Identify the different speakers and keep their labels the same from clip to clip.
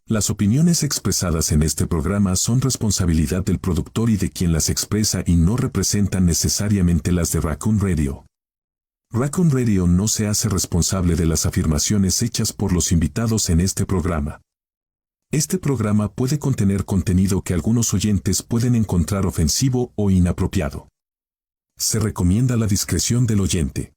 Speaker 1: Las opiniones expresadas en este programa son responsabilidad del productor y de quien las expresa y no representan necesariamente las de Raccoon Radio. Raccoon Radio no se hace responsable de las afirmaciones hechas por los invitados en este programa. Este programa puede contener contenido que algunos oyentes pueden encontrar ofensivo o inapropiado. Se recomienda la discreción del oyente.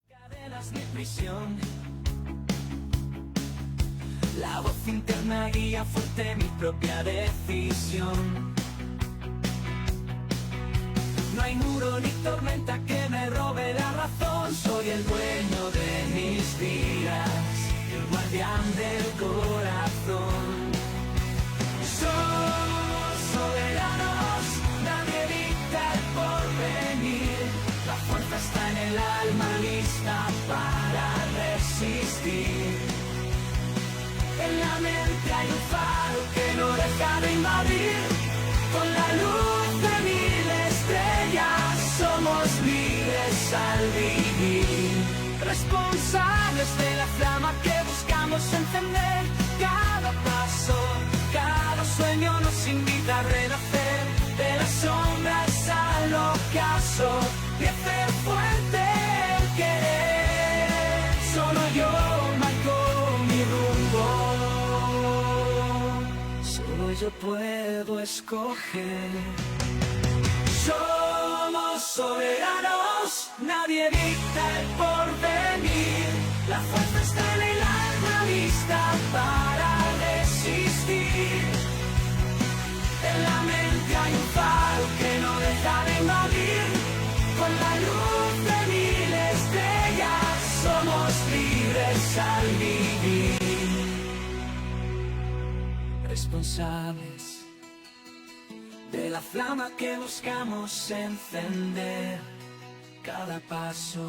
Speaker 2: Cadenas de prisión. La voz interna guía fuerte mi propia decisión. No hay muro ni tormenta que me robe la razón. Soy el dueño de mis días, el guardián del corazón. Somos soberanos, nadie dicta el porvenir. La fuerza está en el alma lista para resistir. En la mente hay un faro que no deja de invadir. Con la luz de mil estrellas somos libres al vivir. Responsables de la flama que buscamos encender. Cada paso, cada sueño nos invita a renacer. De las sombras al ocaso y hacer fuerte el querer. Solo yo marco mi rumbo. Solo yo puedo escoger. Somos soberanos, nadie dicta el porvenir. La fuerza está en el alma lista para resistir. En la mente hay un faro que no deja de invadir. Con la luz de mil estrellas somos libres al vivir. Responsables de la flama que buscamos encender cada paso.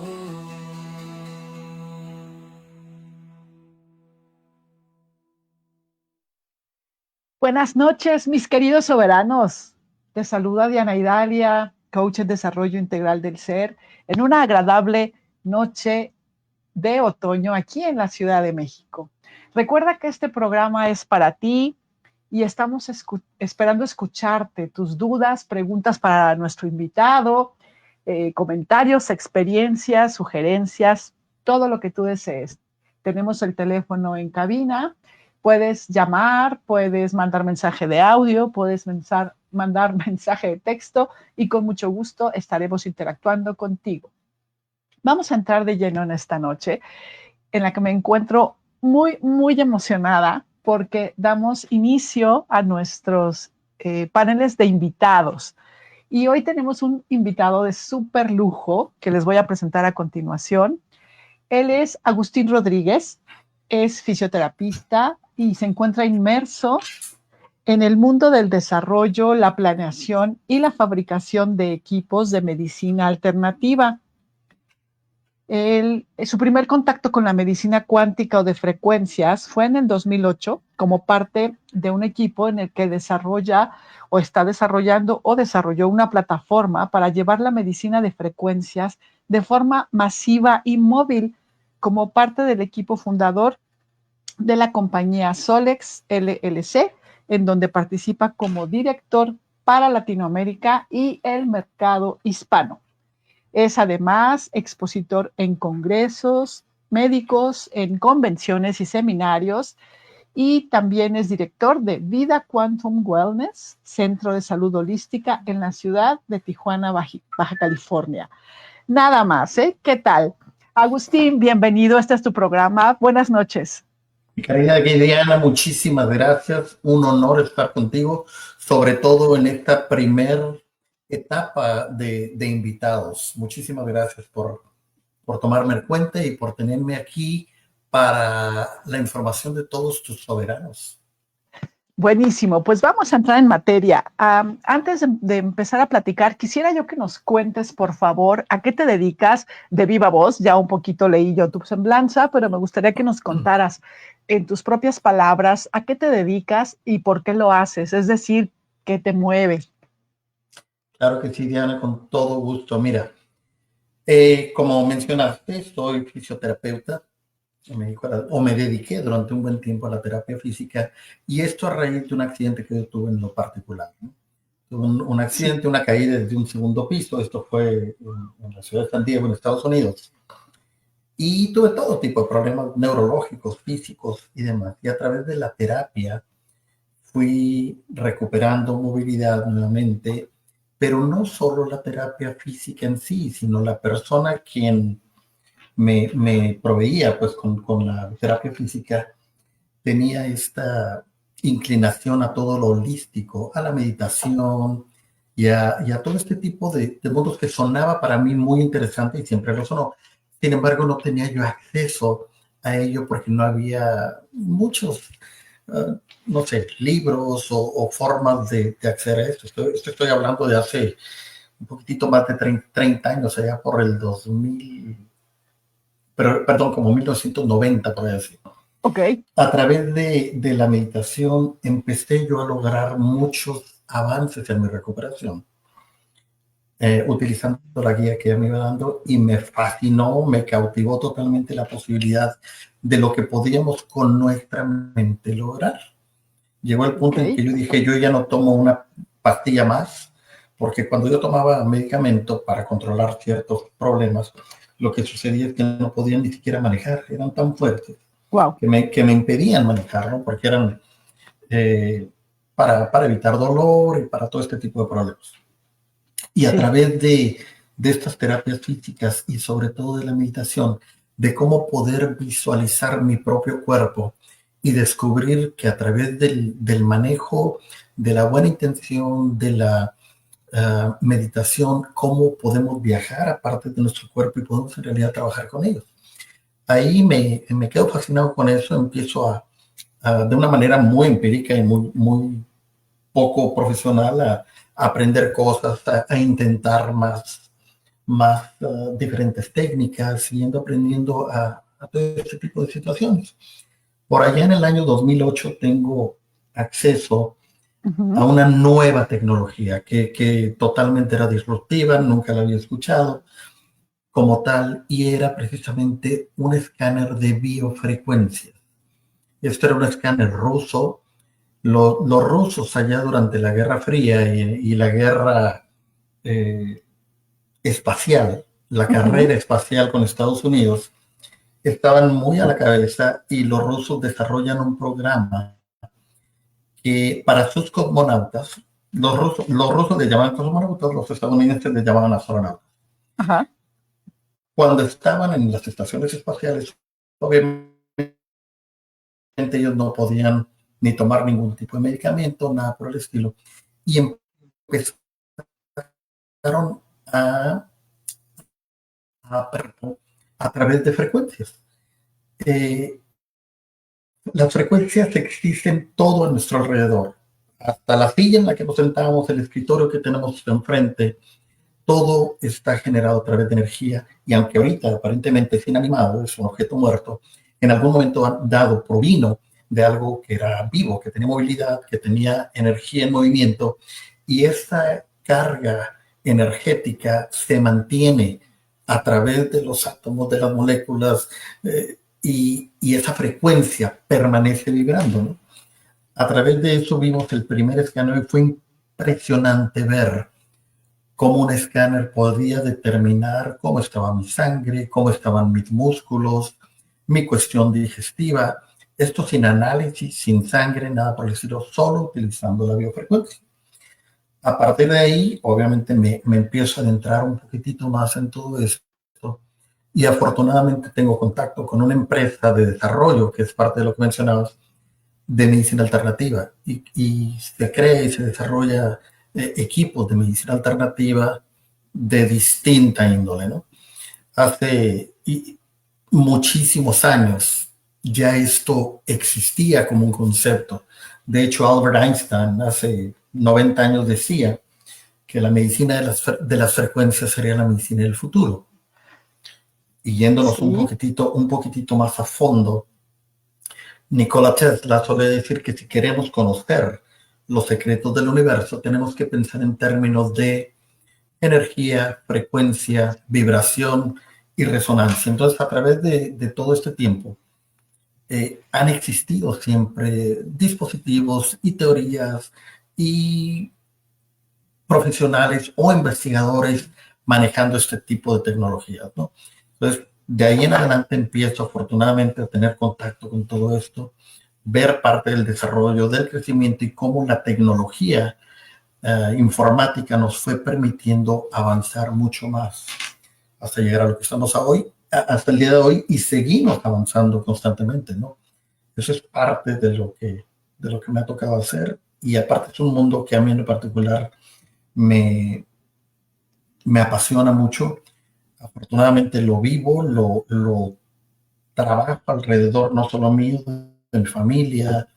Speaker 3: Buenas noches, mis queridos soberanos. Te saluda Diana Idalia, coach en desarrollo integral del ser, en una agradable noche de otoño aquí en la Ciudad de México. Recuerda que este programa es para ti y estamos esperando escucharte, tus dudas, preguntas para nuestro invitado, comentarios, experiencias, sugerencias, todo lo que tú desees. Tenemos el teléfono en cabina. Puedes llamar, puedes mandar mensaje de audio, puedes mandar mensaje de texto y con mucho gusto estaremos interactuando contigo. Vamos a entrar de lleno en esta noche en la que me encuentro muy, muy emocionada porque damos inicio a nuestros paneles de invitados. Y hoy tenemos un invitado de súper lujo que les voy a presentar a continuación. Él es Agustín Rodríguez, es fisioterapeuta y se encuentra inmerso en el mundo del desarrollo, la planeación y la fabricación de equipos de medicina alternativa. Su primer contacto con la medicina cuántica o de frecuencias fue en el 2008 como parte de un equipo en el que desarrolla o está desarrollando o desarrolló una plataforma para llevar la medicina de frecuencias de forma masiva y móvil como parte del equipo fundador de la compañía Solex LLC, en donde participa como director para Latinoamérica y el mercado hispano. Es además expositor en congresos médicos, en convenciones y seminarios, y también es director de Vida Quantum Wellness, Centro de Salud Holística en la ciudad de Tijuana, Baja California. Nada más, ¿eh? ¿Qué tal? Agustín, bienvenido, este es tu programa. Buenas noches.
Speaker 4: Mi querida Diana, muchísimas gracias. Un honor estar contigo, sobre todo en esta primera etapa de invitados. Muchísimas gracias por tomarme en cuenta y por tenerme aquí para la información de todos tus soberanos.
Speaker 3: Buenísimo, pues vamos a entrar en materia. Antes de empezar a platicar, quisiera yo que nos cuentes, por favor, a qué te dedicas de viva voz. Ya un poquito leí yo tu semblanza, pero me gustaría que nos contaras en tus propias palabras a qué te dedicas y por qué lo haces, es decir, qué te mueve.
Speaker 4: Claro que sí, Diana, con todo gusto. Mira, como mencionaste, soy fisioterapeuta. Me dediqué durante un buen tiempo a la terapia física, y esto a raíz de un accidente que yo tuve en lo particular, ¿no? Tuve un accidente, una caída desde un segundo piso. Esto fue en la ciudad de San Diego, en Estados Unidos, y tuve todo tipo de problemas neurológicos, físicos y demás. Y a través de la terapia fui recuperando movilidad nuevamente, pero no solo la terapia física en sí, sino la persona quien me proveía pues con la terapia física tenía esta inclinación a todo lo holístico, a la meditación y a todo este tipo de mundos que sonaba para mí muy interesante y siempre lo sonó. Sin embargo, no tenía yo acceso a ello porque no había muchos, no sé, libros o formas de acceder a esto. Estoy hablando de hace un poquitito más de 30 años, allá por el 2000, pero, perdón, como 1990, por decir.
Speaker 3: Ok.
Speaker 4: A través de la meditación empecé yo a lograr muchos avances en mi recuperación, utilizando la guía que ella me iba dando, y me fascinó, me cautivó totalmente la posibilidad de lo que podíamos con nuestra mente lograr. Llegó el punto en que yo dije, yo ya no tomo una pastilla más, porque cuando yo tomaba medicamento para controlar ciertos problemas, lo que sucedía es que no podían ni siquiera manejar, eran tan fuertes.
Speaker 3: Wow.
Speaker 4: Que me impedían manejarlo, porque eran para evitar dolor y para todo este tipo de problemas. Y a través de estas terapias físicas y sobre todo de la meditación, de cómo poder visualizar mi propio cuerpo y descubrir que a través del manejo, de la buena intención, de la meditación, cómo podemos viajar aparte de nuestro cuerpo y podemos en realidad trabajar con ellos. Ahí me quedo fascinado con eso, empiezo de una manera muy empírica y muy poco profesional a aprender cosas, a intentar más diferentes técnicas, siguiendo aprendiendo a todo este tipo de situaciones. Por allá en el año 2008 tengo acceso a una nueva tecnología que totalmente era disruptiva, nunca la había escuchado como tal, y era precisamente un escáner de biofrecuencias. Esto era un escáner ruso. Los rusos allá durante la Guerra Fría y la guerra espacial, la carrera espacial con Estados Unidos, estaban muy a la cabeza, y los rusos desarrollan un programa que para sus cosmonautas, los rusos le llamaban cosmonautas, los estadounidenses le llamaban astronautas.
Speaker 3: Ajá.
Speaker 4: Cuando estaban en las estaciones espaciales, obviamente ellos no podían ni tomar ningún tipo de medicamento, nada por el estilo, y empezaron a través de frecuencias. Las frecuencias existen todo a nuestro alrededor, hasta la silla en la que nos sentamos, el escritorio que tenemos enfrente, todo está generado a través de energía, y aunque ahorita aparentemente es inanimado, es un objeto muerto, en algún momento dado provino de algo que era vivo, que tenía movilidad, que tenía energía en movimiento, y esa carga energética se mantiene a través de los átomos, de las moléculas, y esa frecuencia permanece vibrando, ¿no? A través de eso vimos el primer escáner, y fue impresionante ver cómo un escáner podía determinar cómo estaba mi sangre, cómo estaban mis músculos, mi cuestión digestiva. Esto sin análisis, sin sangre, nada por el estilo, solo utilizando la biofrecuencia. A partir de ahí, obviamente, me empiezo a adentrar un poquitito más en todo esto, y afortunadamente tengo contacto con una empresa de desarrollo, que es parte de lo que mencionabas, de medicina alternativa, y se crea y se desarrolla equipos de medicina alternativa de distinta índole, ¿no? Hace muchísimos años ya esto existía como un concepto. De hecho, Albert Einstein hace 90 años decía que la medicina de las frecuencias sería la medicina del futuro. Y yéndonos
Speaker 3: Sí.
Speaker 4: un poquitito más a fondo, Nikola Tesla suele decir que si queremos conocer los secretos del universo, tenemos que pensar en términos de energía, frecuencia, vibración y resonancia. Entonces, a través de todo este tiempo, han existido siempre dispositivos y teorías y profesionales o investigadores manejando este tipo de tecnologías, ¿no? Entonces, de ahí en adelante empiezo afortunadamente a tener contacto con todo esto, ver parte del desarrollo, del crecimiento y cómo la tecnología informática nos fue permitiendo avanzar mucho más hasta llegar a lo que estamos hoy, hasta el día de hoy, y seguimos avanzando constantemente, ¿no? Eso es parte de lo que me ha tocado hacer, y aparte es un mundo que a mí en particular me apasiona mucho. Afortunadamente lo vivo, lo trabajo alrededor, no solo mío, de mi familia,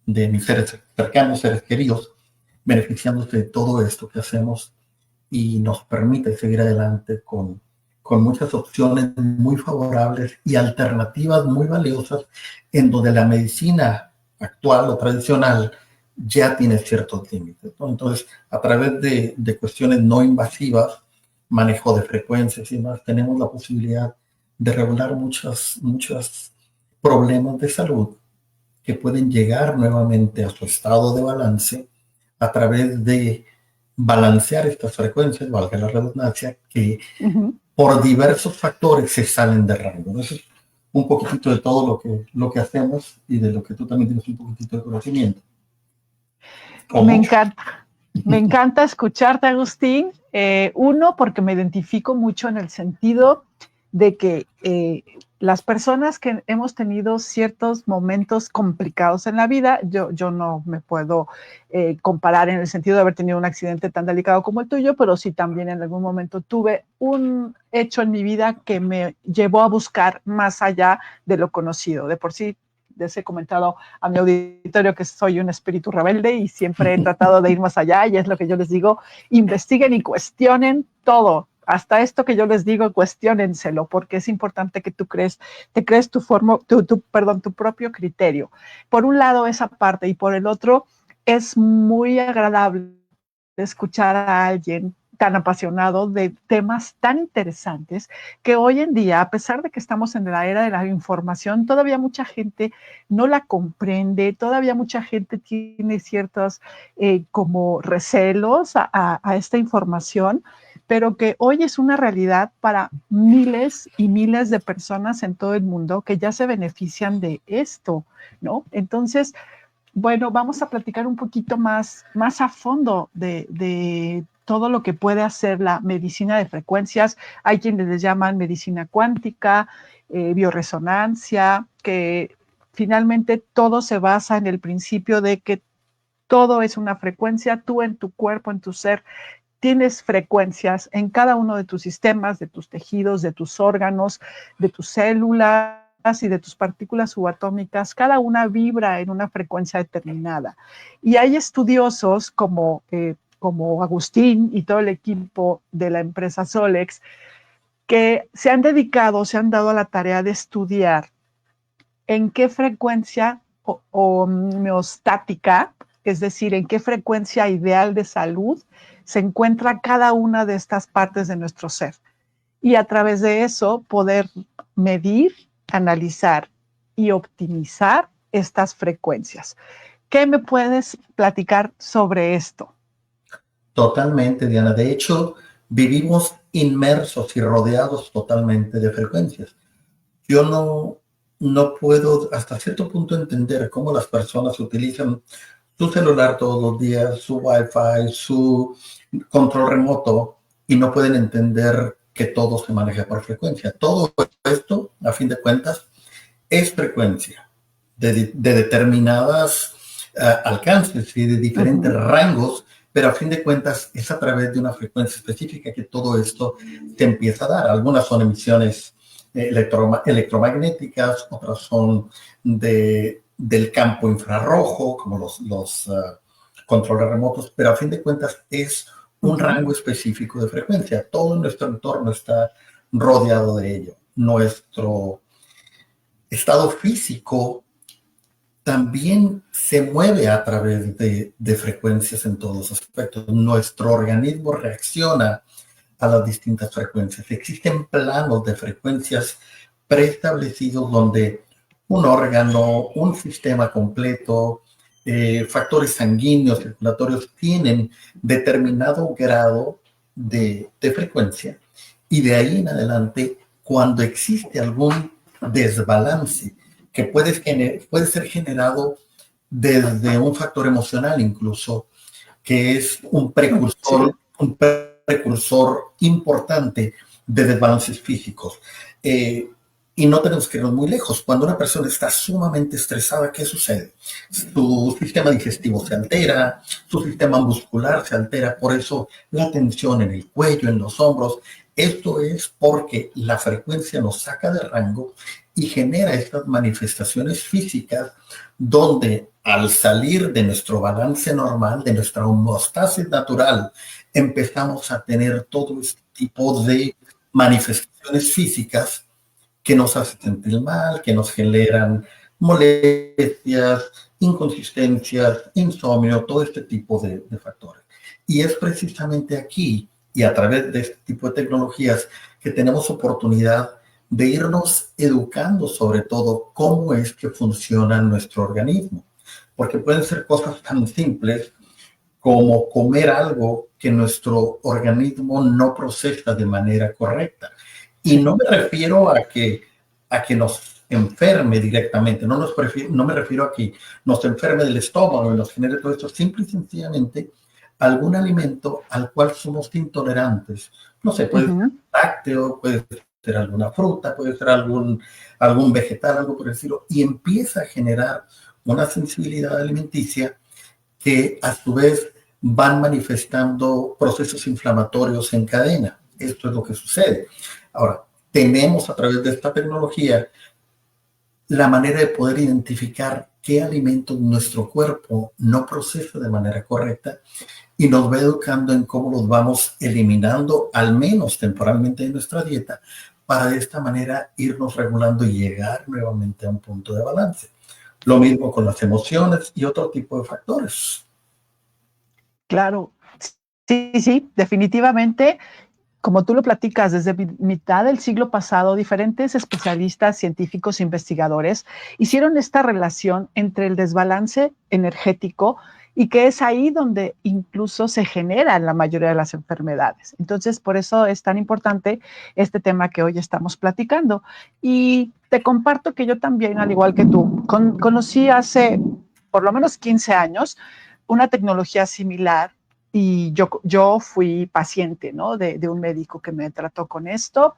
Speaker 4: de mis seres cercanos, seres queridos, beneficiándose de todo esto que hacemos, y nos permite seguir adelante con muchas opciones muy favorables y alternativas muy valiosas, en donde la medicina actual o tradicional ya tiene ciertos límites, ¿no? Entonces, a través de cuestiones no invasivas, manejo de frecuencias y demás, tenemos la posibilidad de regular muchos problemas de salud que pueden llegar nuevamente a su estado de balance a través de balancear estas frecuencias, valga la redundancia, que por diversos factores se salen de rango, ¿no? Eso es un poquitito de todo lo que hacemos, y de lo que tú también tienes un poquitito de conocimiento.
Speaker 3: Me encanta escucharte, Agustín. Uno, porque me identifico mucho en el sentido de que las personas que hemos tenido ciertos momentos complicados en la vida, yo no me puedo comparar en el sentido de haber tenido un accidente tan delicado como el tuyo, pero sí también en algún momento tuve un hecho en mi vida que me llevó a buscar más allá de lo conocido. De por sí, les he comentado a mi auditorio que soy un espíritu rebelde y siempre he tratado de ir más allá, y es lo que yo les digo: investiguen y cuestionen todo. Hasta esto que yo les digo, cuestiónenselo, porque es importante que te crees tu propio criterio. Por un lado, esa parte, y por el otro, es muy agradable escuchar a alguien tan apasionado de temas tan interesantes, que hoy en día, a pesar de que estamos en la era de la información, todavía mucha gente no la comprende, todavía mucha gente tiene ciertos como recelos a esta información, pero que hoy es una realidad para miles y miles de personas en todo el mundo que ya se benefician de esto, ¿no? Entonces, bueno, vamos a platicar un poquito más a fondo de todo lo que puede hacer la medicina de frecuencias. Hay quienes les llaman medicina cuántica, bioresonancia, que finalmente todo se basa en el principio de que todo es una frecuencia. Tú en tu cuerpo, en tu ser, tienes frecuencias en cada uno de tus sistemas, de tus tejidos, de tus órganos, de tus células y de tus partículas subatómicas. Cada una vibra en una frecuencia determinada. Y hay estudiosos como Agustín y todo el equipo de la empresa Solex que se han dado a la tarea de estudiar en qué frecuencia homeostática, es decir, en qué frecuencia ideal de salud se encuentra cada una de estas partes de nuestro ser. Y a través de eso poder medir, analizar y optimizar estas frecuencias. ¿Qué me puedes platicar sobre esto?
Speaker 4: Totalmente, Diana. De hecho, vivimos inmersos y rodeados totalmente de frecuencias. Yo no puedo hasta cierto punto entender cómo las personas utilizan su celular todos los días, su Wi-Fi, su control remoto, y no pueden entender que todo se maneja por frecuencia. Todo esto, a fin de cuentas, es frecuencia de determinadas alcances y de diferentes rangos, pero a fin de cuentas es a través de una frecuencia específica que todo esto se empieza a dar. Algunas son emisiones electromagnéticas, otras son del campo infrarrojo, como los controles remotos, pero a fin de cuentas es un rango específico de frecuencia. Todo nuestro entorno está rodeado de ello. Nuestro estado físico también se mueve a través de frecuencias en todos los aspectos. Nuestro organismo reacciona a las distintas frecuencias. Existen planos de frecuencias preestablecidos donde un órgano, un sistema completo, factores sanguíneos, circulatorios, tienen determinado grado de frecuencia. Y de ahí en adelante, cuando existe algún desbalance que puede ser generado desde un factor emocional incluso, que es un precursor importante de desbalances físicos. Y no tenemos que irnos muy lejos. Cuando una persona está sumamente estresada, ¿qué sucede? Su sistema digestivo se altera, su sistema muscular se altera, por eso la tensión en el cuello, en los hombros. Esto es porque la frecuencia nos saca de rango y genera estas manifestaciones físicas donde al salir de nuestro balance normal, de nuestra homeostasis natural, empezamos a tener todo este tipo de manifestaciones físicas que nos hacen sentir mal, que nos generan molestias, inconsistencias, insomnio, todo este tipo de factores. Y es precisamente aquí y a través de este tipo de tecnologías que tenemos oportunidad de irnos educando sobre todo cómo es que funciona nuestro organismo. Porque pueden ser cosas tan simples como comer algo que nuestro organismo no procesa de manera correcta. Y no me refiero a que nos enferme directamente, no me refiero a que nos enferme del estómago y nos genere todo esto, simple y sencillamente algún alimento al cual somos intolerantes. No sé, puede ser lácteo, puede ser alguna fruta, puede ser algún vegetal, algo por el estilo, y empieza a generar una sensibilidad alimenticia que a su vez van manifestando procesos inflamatorios en cadena. Esto es lo que sucede. Ahora, tenemos a través de esta tecnología la manera de poder identificar qué alimentos nuestro cuerpo no procesa de manera correcta y nos va educando en cómo los vamos eliminando, al menos temporalmente, de nuestra dieta, para de esta manera irnos regulando y llegar nuevamente a un punto de balance. Lo mismo con las emociones y otro tipo de factores.
Speaker 3: Claro, sí, definitivamente. Como tú lo platicas, desde mitad del siglo pasado, diferentes especialistas, científicos, investigadores hicieron esta relación entre el desbalance energético y que es ahí donde incluso se generan la mayoría de las enfermedades. Entonces, por eso es tan importante este tema que hoy estamos platicando. Y te comparto que yo también, al igual que tú, conocí hace por lo menos 15 años una tecnología similar. Y yo fui paciente, ¿no? de un médico que me trató con esto.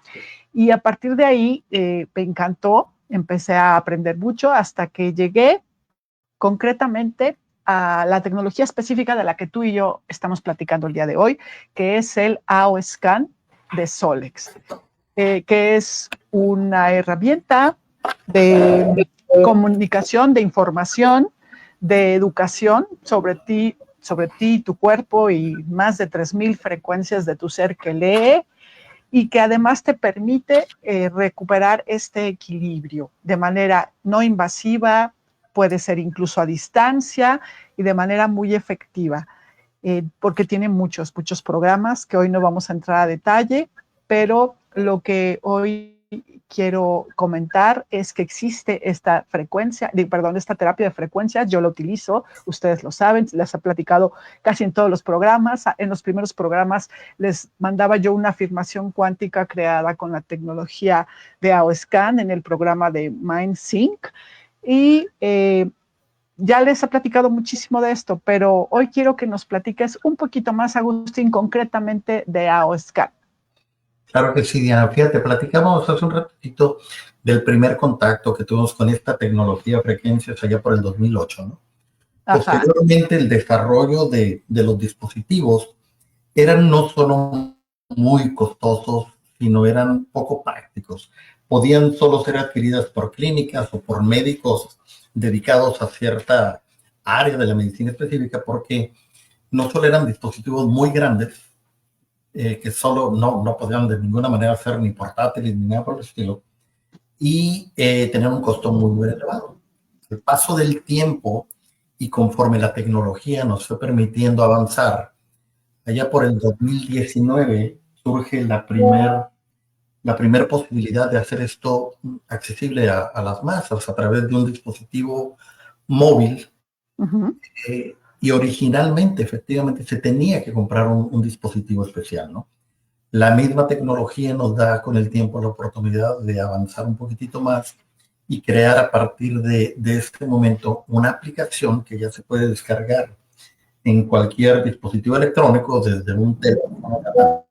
Speaker 3: Y a partir de ahí me encantó, empecé a aprender mucho hasta que llegué concretamente a la tecnología específica de la que tú y yo estamos platicando el día de hoy, que es el AOScan de Solex, que es una herramienta de comunicación, de información, de educación sobre ti, tu cuerpo y más de 3,000 frecuencias de tu ser que lee y que además te permite recuperar este equilibrio de manera no invasiva, puede ser incluso a distancia y de manera muy efectiva, porque tiene muchos programas que hoy no vamos a entrar a detalle, pero lo que hoy quiero comentar es que existe esta terapia de frecuencias. Yo la utilizo, ustedes lo saben, les he platicado casi en todos los programas. En los primeros programas les mandaba yo una afirmación cuántica creada con la tecnología de AOScan en el programa de MindSync y ya les he platicado muchísimo de esto, pero hoy quiero que nos platiques un poquito más, Agustín, concretamente de AOScan.
Speaker 4: Claro que sí, Diana. Fíjate, platicamos hace un ratito del primer contacto que tuvimos con esta tecnología de frecuencias allá por el 2008, ¿no?
Speaker 3: Ajá.
Speaker 4: Posteriormente, el desarrollo de los dispositivos eran no solo muy costosos, sino eran poco prácticos. podían solo ser adquiridas por clínicas o por médicos dedicados a cierta área de la medicina específica, porque no solo eran dispositivos muy grandes, que solo no podían de ninguna manera ser ni portátiles ni nada por el estilo, y tenían un costo muy, muy elevado. El paso del tiempo y conforme la tecnología nos fue permitiendo avanzar, allá por el 2019 surge la primera posibilidad de hacer esto accesible a las masas a través de un dispositivo móvil. Y originalmente, efectivamente, se tenía que comprar un dispositivo especial, ¿no? La misma tecnología nos da con el tiempo la oportunidad de avanzar un poquitito más y crear a partir de este momento una aplicación que ya se puede descargar en cualquier dispositivo electrónico, desde un teléfono,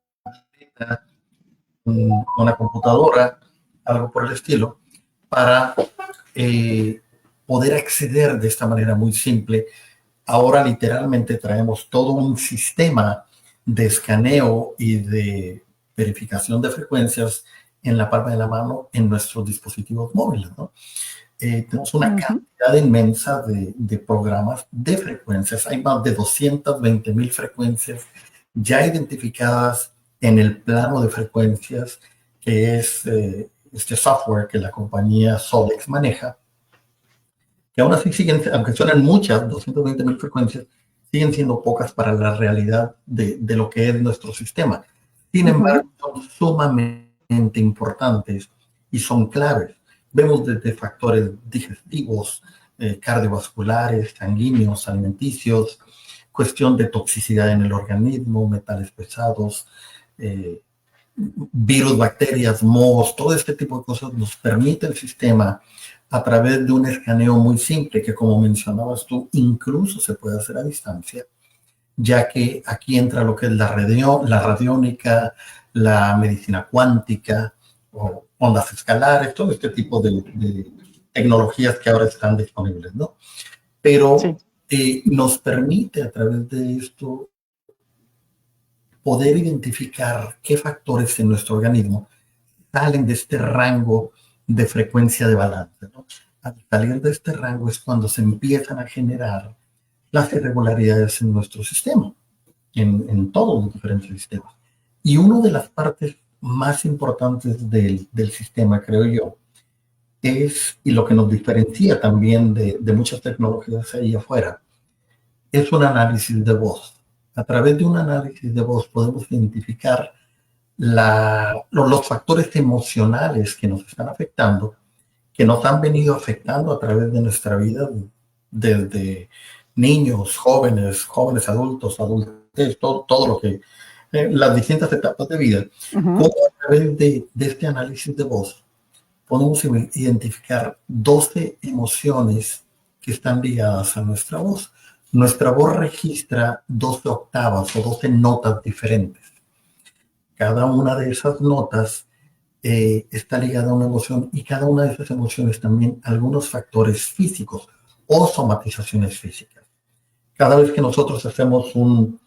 Speaker 4: una computadora, algo por el estilo, para poder acceder de esta manera muy simple. Ahora literalmente traemos todo un sistema de escaneo y de verificación de frecuencias en la palma de la mano en nuestros dispositivos móviles, ¿no? Tenemos una cantidad inmensa de programas de frecuencias. Hay más de 220,000 frecuencias ya identificadas en el plano de frecuencias, que es este software que la compañía Solex maneja, que aún así siguen, aunque suenan muchas, 220,000 frecuencias, siguen siendo pocas para la realidad de lo que es nuestro sistema. Sin embargo, son sumamente importantes y son claves. Vemos desde factores digestivos, cardiovasculares, sanguíneos, alimenticios, cuestión de toxicidad en el organismo, metales pesados, virus, bacterias, mohos, todo este tipo de cosas nos permite el sistema a través de un escaneo muy simple que, como mencionabas tú, incluso se puede hacer a distancia, ya que aquí entra lo que es la radiónica, la medicina cuántica, o ondas escalares, todo este tipo de tecnologías que ahora están disponibles, ¿no? Pero nos permite a través de esto poder identificar qué factores en nuestro organismo salen de este rango de frecuencia de balance, ¿no? Al salir de este rango es cuando se empiezan a generar las irregularidades en nuestro sistema, en todos los diferentes sistemas. Y una de las partes más importantes del sistema, creo yo, es, y lo que nos diferencia también de muchas tecnologías ahí afuera, es un análisis de voz. A través de un análisis de voz podemos identificar los factores emocionales que nos están afectando, que nos han venido afectando a través de nuestra vida, desde niños, jóvenes adultos, adultez, todo lo que, las distintas etapas de vida. Como a través de este análisis de voz podemos identificar 12 emociones que están ligadas a nuestra voz. Nuestra voz registra 12 octavas o 12 notas diferentes. Cada una de esas notas está ligada a una emoción, y cada una de esas emociones también algunos factores físicos o somatizaciones físicas. Cada vez que nosotros hacemos un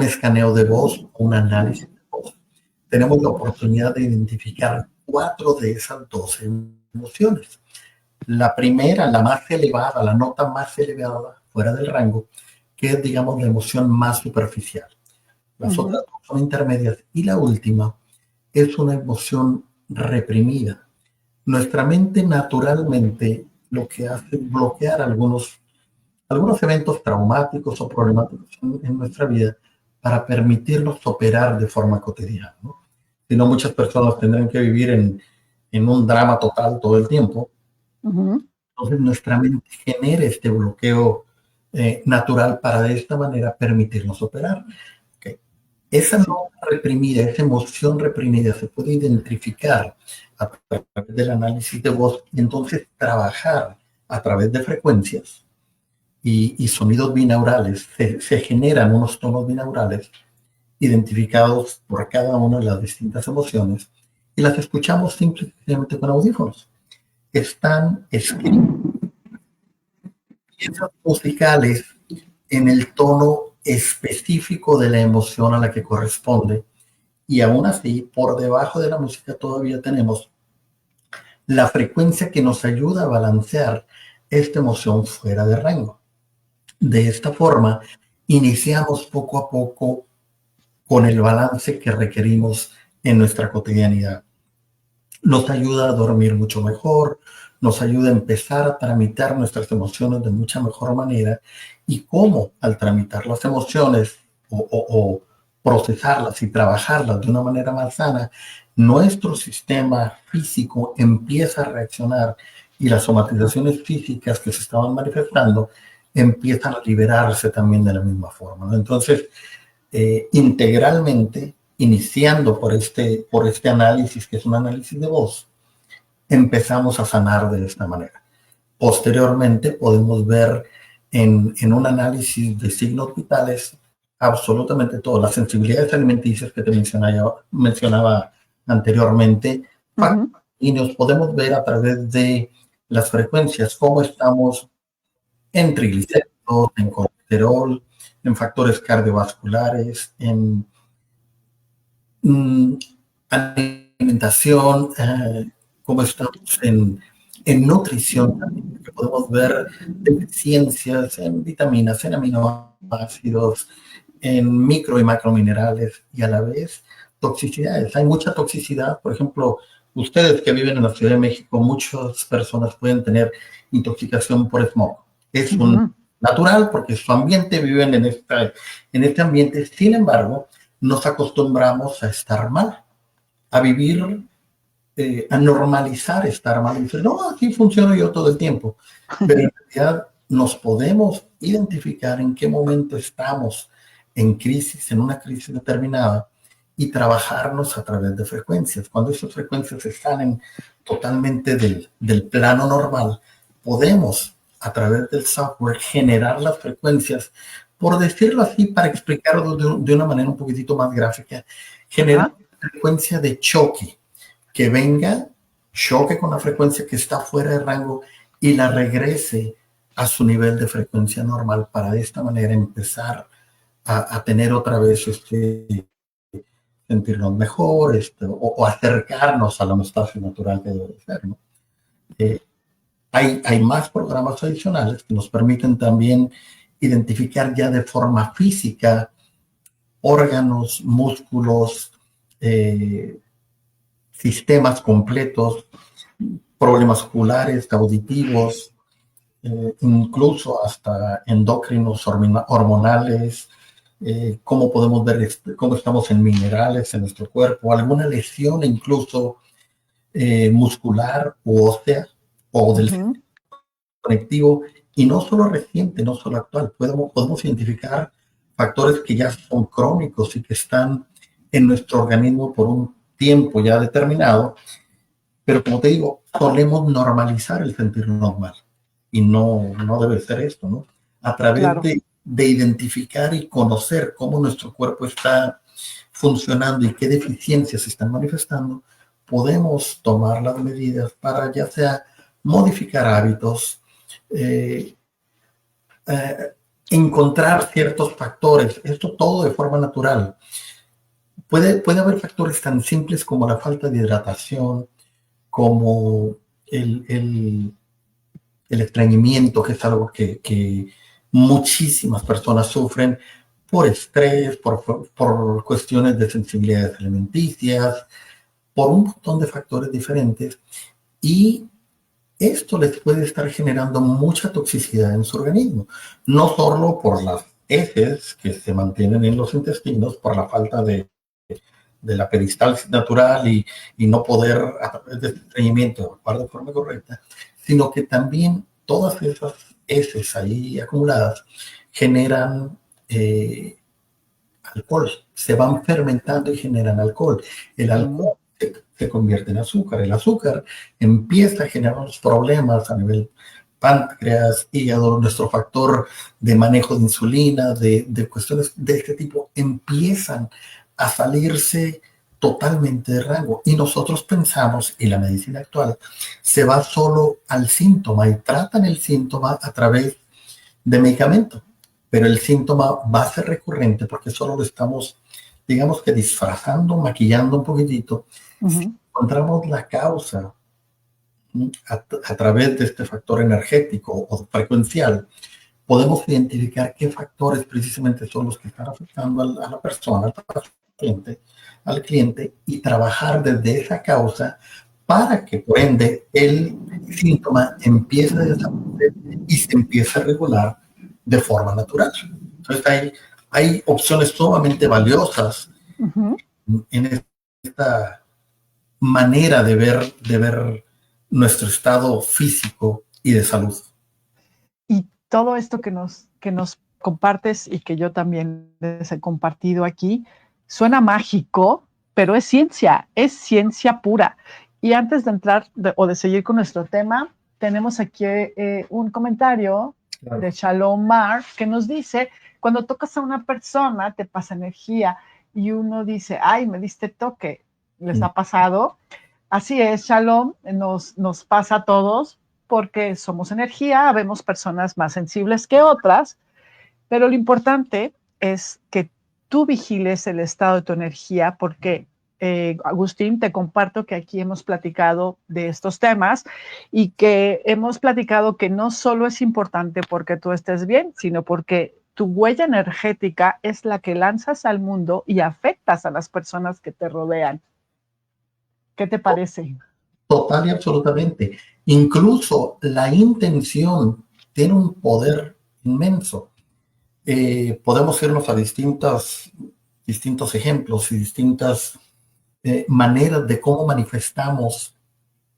Speaker 4: escaneo de voz, un análisis de voz, tenemos la oportunidad de identificar 4 de esas 12 emociones. La primera, la más elevada, la nota más elevada fuera del rango, que es, digamos, la emoción más superficial. Las otras son intermedias, y la última es una emoción reprimida. Nuestra mente naturalmente lo que hace es bloquear algunos eventos traumáticos o problemáticos en nuestra vida para permitirnos operar de forma cotidiana, ¿no? Si no, muchas personas tendrán que vivir en un drama total todo el tiempo. Entonces nuestra mente genera este bloqueo natural para de esta manera permitirnos operar. Esa nota reprimida, esa emoción reprimida se puede identificar a través del análisis de voz, y entonces trabajar a través de frecuencias y sonidos binaurales. Se generan unos tonos binaurales identificados por cada una de las distintas emociones, y las escuchamos simplemente con audífonos. Están escritas piezas musicales en el tono específico de la emoción a la que corresponde, y aún así, por debajo de la música todavía tenemos la frecuencia que nos ayuda a balancear esta emoción fuera de rango. De esta forma, iniciamos poco a poco con el balance que requerimos en nuestra cotidianidad. Nos ayuda a dormir mucho mejor, nos ayuda a empezar a tramitar nuestras emociones de mucha mejor manera, y cómo al tramitar las emociones o procesarlas y trabajarlas de una manera más sana, nuestro sistema físico empieza a reaccionar y las somatizaciones físicas que se estaban manifestando empiezan a liberarse también de la misma forma, ¿no? Entonces, integralmente, iniciando por este análisis, que es un análisis de voz, empezamos a sanar de esta manera. Posteriormente podemos ver en un análisis de signos vitales absolutamente todo, las sensibilidades alimenticias que te mencionaba anteriormente, y nos podemos ver a través de las frecuencias cómo estamos en triglicéridos, en colesterol, en factores cardiovasculares, en alimentación, cómo estamos en nutrición también, que podemos ver deficiencias en vitaminas, en aminoácidos, en micro y macrominerales, y a la vez toxicidades. Hay mucha toxicidad, por ejemplo, ustedes que viven en la Ciudad de México, muchas personas pueden tener intoxicación por smog. Es un natural porque su ambiente, viven en este ambiente. Sin embargo, nos acostumbramos a estar mal, a vivir, a normalizar estar mal. Y decir, no, aquí funciono yo todo el tiempo. Pero en realidad nos podemos identificar en qué momento estamos en crisis, en una crisis determinada, y trabajarnos a través de frecuencias. Cuando esas frecuencias se salen totalmente del plano normal, podemos, a través del software, generar las frecuencias, por decirlo así, para explicarlo de una manera un poquitito más gráfica, generar una frecuencia de choque, que venga, choque con la frecuencia que está fuera de rango y la regrese a su nivel de frecuencia normal, para de esta manera empezar a tener otra vez sentirnos mejor, o acercarnos a la homeostasis natural que debe ser, ¿no? Hay más programas adicionales que nos permiten también identificar ya de forma física órganos, músculos, sistemas completos, problemas oculares, auditivos, incluso hasta endocrinos, hormonales, cómo podemos ver cómo estamos en minerales en nuestro cuerpo, alguna lesión incluso muscular u ósea o del sistema conectivo, y no solo reciente, no solo actual. Podemos identificar factores que ya son crónicos y que están en nuestro organismo por un tiempo ya determinado, pero como te digo, solemos normalizar el sentir normal, y no debe ser esto, ¿no? A través de identificar y conocer cómo nuestro cuerpo está funcionando y qué deficiencias se están manifestando, podemos tomar las medidas para ya sea modificar hábitos, encontrar ciertos factores, esto todo de forma natural. Puede haber factores tan simples como la falta de hidratación, como el estreñimiento, que es algo que muchísimas personas sufren por estrés, por cuestiones de sensibilidades alimenticias, por un montón de factores diferentes, y esto les puede estar generando mucha toxicidad en su organismo, no solo por las heces que se mantienen en los intestinos, por la falta de la peristalsis natural y no poder, a través de estreñimiento, evacuar de forma correcta, sino que también todas esas heces ahí acumuladas generan alcohol, se van fermentando y generan alcohol. El alcohol se convierte en azúcar. El azúcar empieza a generar unos problemas a nivel páncreas, hígado, nuestro factor de manejo de insulina, de cuestiones de este tipo, empiezan a salirse totalmente de rango. Y nosotros pensamos, y la medicina actual se va solo al síntoma y tratan el síntoma a través de medicamento, pero el síntoma va a ser recurrente porque solo lo estamos, digamos que disfrazando, maquillando un poquitito. Si encontramos la causa a través de este factor energético o frecuencial, podemos identificar qué factores precisamente son los que están afectando a la persona, al paciente, al cliente, y trabajar desde esa causa para que, por ende, el síntoma empiece a desaparecer y se empiece a regular de forma natural. Entonces, hay opciones sumamente valiosas en esta manera de ver nuestro estado físico y de salud.
Speaker 3: Y todo esto que nos compartes y que yo también les he compartido aquí, suena mágico, pero es ciencia pura. Y antes de entrar o de seguir con nuestro tema, tenemos aquí un comentario de Shalom Mar que nos dice, cuando tocas a una persona te pasa energía y uno dice, ay, me diste toque, ¿les ha pasado? Así es, Shalom, nos pasa a todos porque somos energía, vemos personas más sensibles que otras, pero lo importante es que tú vigiles el estado de tu energía porque Agustín, te comparto que aquí hemos platicado de estos temas y que hemos platicado que no solo es importante porque tú estés bien, sino porque tu huella energética es la que lanzas al mundo y afectas a las personas que te rodean. ¿Qué te parece?
Speaker 4: Total y absolutamente. Incluso la intención tiene un poder inmenso. Podemos irnos a distintos ejemplos y distintas maneras de cómo manifestamos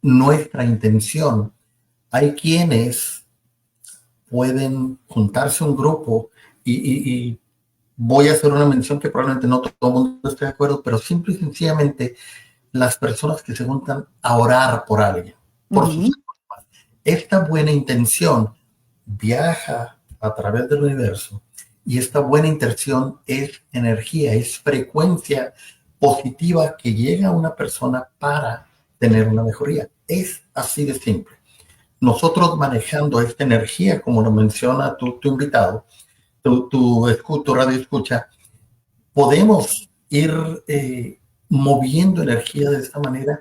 Speaker 4: nuestra intención. Hay quienes pueden juntarse un grupo y voy a hacer una mención que probablemente no todo el mundo esté de acuerdo, pero simple y sencillamente las personas que se juntan a orar por alguien, por sus almas. Esta buena intención viaja a través del universo y esta buena intención es energía, es frecuencia positiva que llega a una persona para tener una mejoría. Es así de simple. Nosotros manejando esta energía, como lo menciona tu invitado, tu radio escucha, podemos ir moviendo energía de esta manera.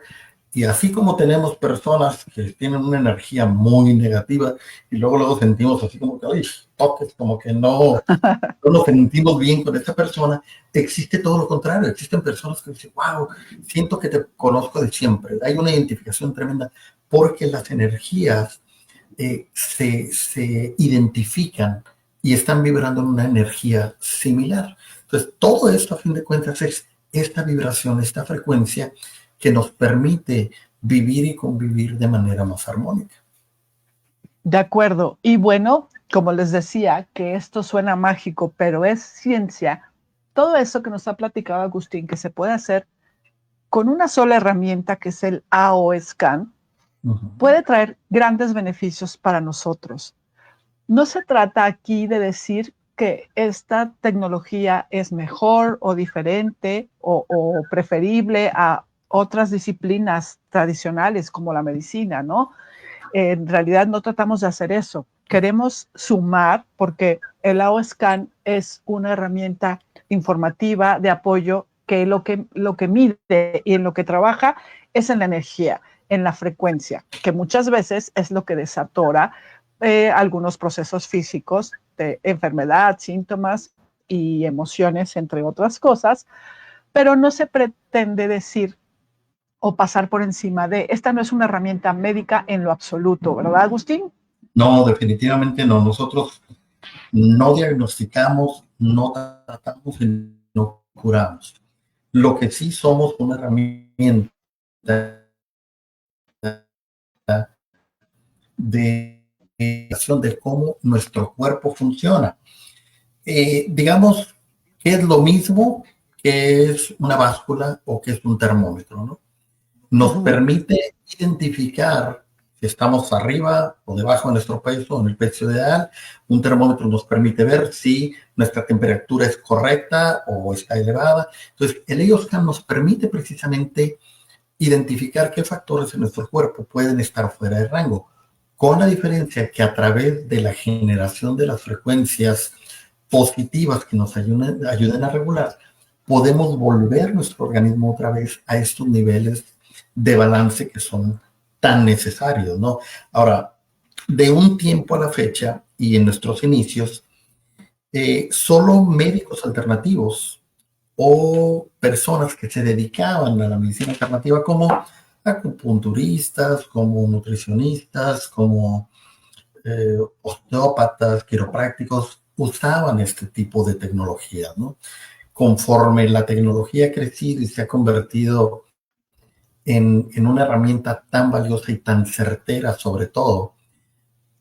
Speaker 4: Y así como tenemos personas que tienen una energía muy negativa y luego sentimos así como que, ay, toques, como que no nos sentimos bien con esta persona, existe todo lo contrario. Existen personas que dicen, wow, siento que te conozco de siempre. Hay una identificación tremenda porque las energías se identifican y están vibrando en una energía similar. Entonces, todo esto, a fin de cuentas, es esta vibración, esta frecuencia que nos permite vivir y convivir de manera más armónica.
Speaker 3: De acuerdo. Y bueno, como les decía, que esto suena mágico, pero es ciencia. Todo eso que nos ha platicado Agustín, que se puede hacer con una sola herramienta, que es el AOScan, puede traer grandes beneficios para nosotros. No se trata aquí de decir que esta tecnología es mejor o diferente o preferible a otras disciplinas tradicionales como la medicina, ¿no? En realidad no tratamos de hacer eso. Queremos sumar porque el AOScan es una herramienta informativa de apoyo que lo que mide y en lo que trabaja es en la energía, en la frecuencia, que muchas veces es lo que desatora algunos procesos físicos de enfermedad, síntomas y emociones, entre otras cosas, pero no se pretende decir o pasar por encima de, esta no es una herramienta médica en lo absoluto, ¿verdad, Agustín?
Speaker 4: No, definitivamente no. Nosotros no diagnosticamos, no tratamos y no curamos. Lo que sí somos una herramienta de cómo nuestro cuerpo funciona. Digamos que es lo mismo que es una báscula o que es un termómetro, ¿no? Nos permite identificar si estamos arriba o debajo de nuestro peso, en el peso ideal. Un termómetro nos permite ver si nuestra temperatura es correcta o está elevada. Entonces, el AOScan nos permite precisamente identificar qué factores en nuestro cuerpo pueden estar fuera de rango, con la diferencia que a través de la generación de las frecuencias positivas que nos ayuden a regular, podemos volver nuestro organismo otra vez a estos niveles de balance que son tan necesarios, ¿no? Ahora, de un tiempo a la fecha y en nuestros inicios, solo médicos alternativos o personas que se dedicaban a la medicina alternativa como acupunturistas, como nutricionistas, como osteópatas, quiroprácticos, usaban este tipo de tecnología, ¿no? Conforme la tecnología ha crecido y se ha convertido en una herramienta tan valiosa y tan certera, sobre todo,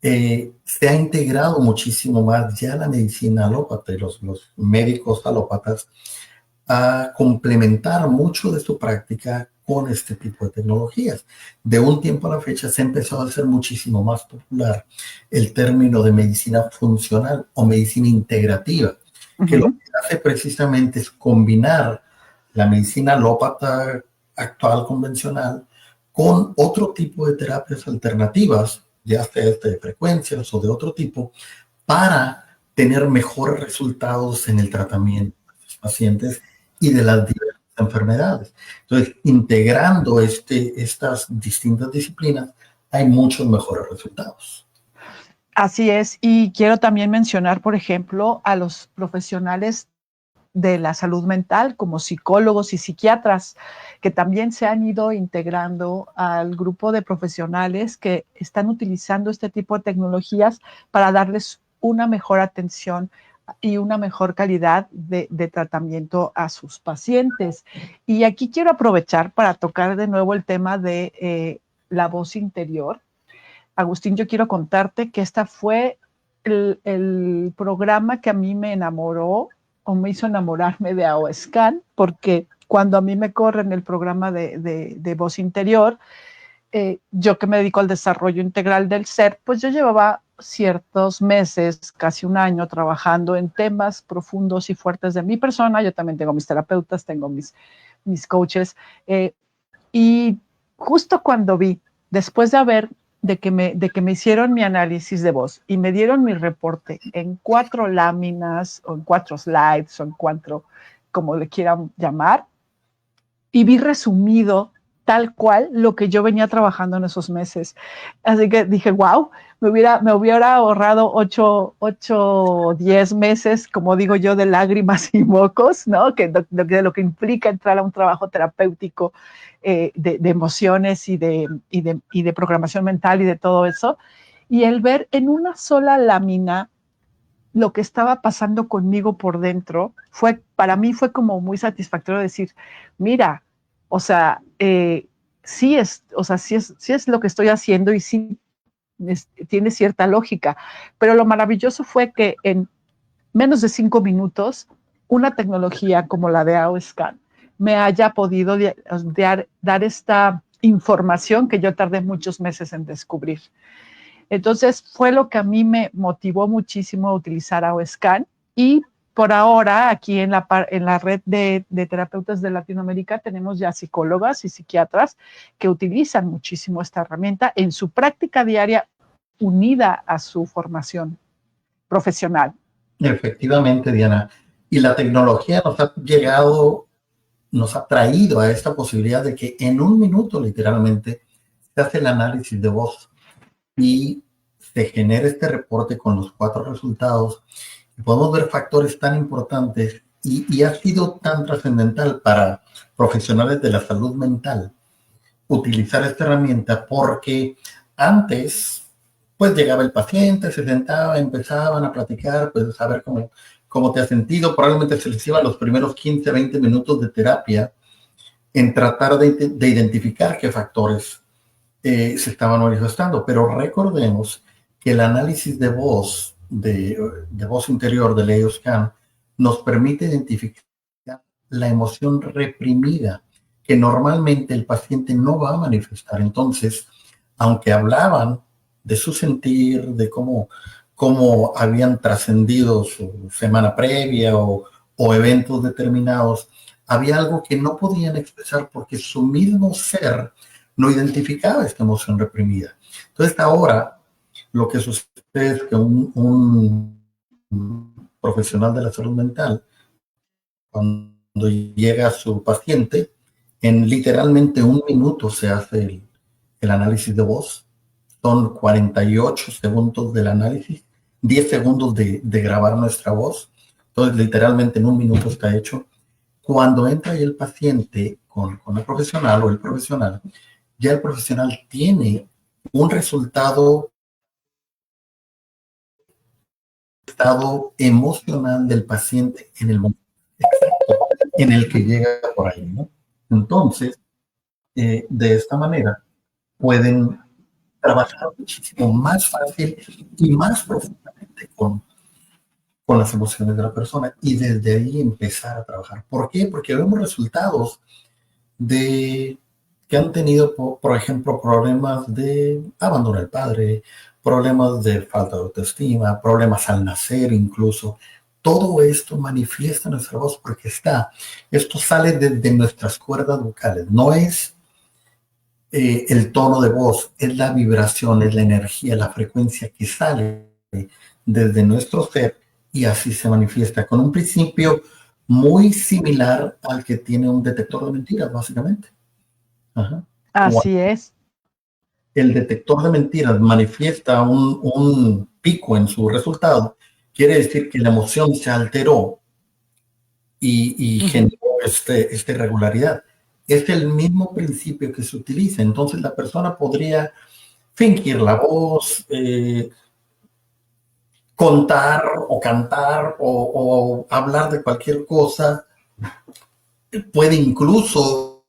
Speaker 4: se ha integrado muchísimo más ya la medicina alópata y los médicos alópatas a complementar mucho de su práctica con este tipo de tecnologías. De un tiempo a la fecha se ha empezado a hacer muchísimo más popular el término de medicina funcional o medicina integrativa, que lo que hace precisamente es combinar la medicina alópata actual convencional con otro tipo de terapias alternativas, ya sea de frecuencias o de otro tipo, para tener mejores resultados en el tratamiento de los pacientes y de las diversas enfermedades. Entonces, integrando estas distintas disciplinas, hay muchos mejores resultados.
Speaker 3: Así es, y quiero también mencionar, por ejemplo, a los profesionales de la salud mental, como psicólogos y psiquiatras, que también se han ido integrando al grupo de profesionales que están utilizando este tipo de tecnologías para darles una mejor atención y una mejor calidad de tratamiento a sus pacientes. Y aquí quiero aprovechar para tocar de nuevo el tema de la voz interior. Agustín, yo quiero contarte que esta fue el programa que a mí me enamoró o me hizo enamorarme de AOScan, porque cuando a mí me corren el programa de voz interior, yo que me dedico al desarrollo integral del ser, pues yo llevaba ciertos meses, casi un año, trabajando en temas profundos y fuertes de mi persona. Yo también tengo mis terapeutas, tengo mis coaches, y justo cuando vi, después de que me hicieron mi análisis de voz y me dieron mi reporte en 4 láminas o en 4 slides o en 4, como le quieran llamar, y vi resumido tal cual lo que yo venía trabajando en esos meses. Así que dije, wow, me hubiera ahorrado 8 o 10 meses, como digo yo, de lágrimas y mocos, ¿no? De lo que implica entrar a un trabajo terapéutico de emociones y de programación mental y de todo eso. Y el ver en una sola lámina lo que estaba pasando conmigo por dentro, para mí fue como muy satisfactorio decir, mira, o sea, sí es lo que estoy haciendo y sí tiene cierta lógica, pero lo maravilloso fue que en menos de 5 minutos, una tecnología como la de AOScan me haya podido dar esta información que yo tardé muchos meses en descubrir. Entonces fue lo que a mí me motivó muchísimo a utilizar AOScan, y por ahora aquí en la red de terapeutas de Latinoamérica tenemos ya psicólogas y psiquiatras que utilizan muchísimo esta herramienta en su práctica diaria unida a su formación profesional.
Speaker 4: Efectivamente, Diana. Y la tecnología nos ha traído a esta posibilidad de que en un minuto, literalmente, se hace el análisis de voz y se genera este reporte con los 4 resultados. Y podemos ver factores tan importantes y ha sido tan trascendental para profesionales de la salud mental utilizar esta herramienta, porque antes, pues llegaba el paciente, se sentaba, empezaban a platicar, pues a ver cómo te has sentido. Probablemente se les iba los primeros 15, 20 minutos de terapia en tratar de identificar qué factores se estaban manifestando. Pero recordemos que el análisis de voz, de voz interior del AOScan, nos permite identificar la emoción reprimida que normalmente el paciente no va a manifestar. Entonces, aunque hablaban de su sentir, de cómo habían trascendido su semana previa o eventos determinados, había algo que no podían expresar porque su mismo ser no identificaba esta emoción reprimida. Entonces, ahora lo que sucede es que un profesional de la salud mental, cuando llega a su paciente, en literalmente un minuto se hace el análisis de voz. Son 48 segundos del análisis, 10 segundos de grabar nuestra voz. Entonces, literalmente en un minuto está hecho. Cuando entra ahí el paciente con el profesional o el profesional, ya el profesional tiene un resultado, estado emocional del paciente en el momento exacto en el que llega por ahí, ¿no? Entonces, de esta manera, pueden trabajar muchísimo más fácil y más profundamente con las emociones de la persona y desde ahí empezar a trabajar. ¿Por qué? Porque vemos resultados de que han tenido, por ejemplo, problemas de abandono del padre, problemas de falta de autoestima, problemas al nacer incluso. Todo esto manifiesta nuestra voz porque esto sale desde nuestras cuerdas vocales, no es el tono de voz, es la vibración, es la energía, la frecuencia que sale desde nuestro ser y así se manifiesta con un principio muy similar al que tiene un detector de mentiras, básicamente. Ajá.
Speaker 3: Así es.
Speaker 4: El detector de mentiras manifiesta un pico en su resultado, quiere decir que la emoción se alteró y generó esta irregularidad. Es el mismo principio que se utiliza. Entonces la persona podría fingir la voz, contar o cantar o hablar de cualquier cosa. Puede incluso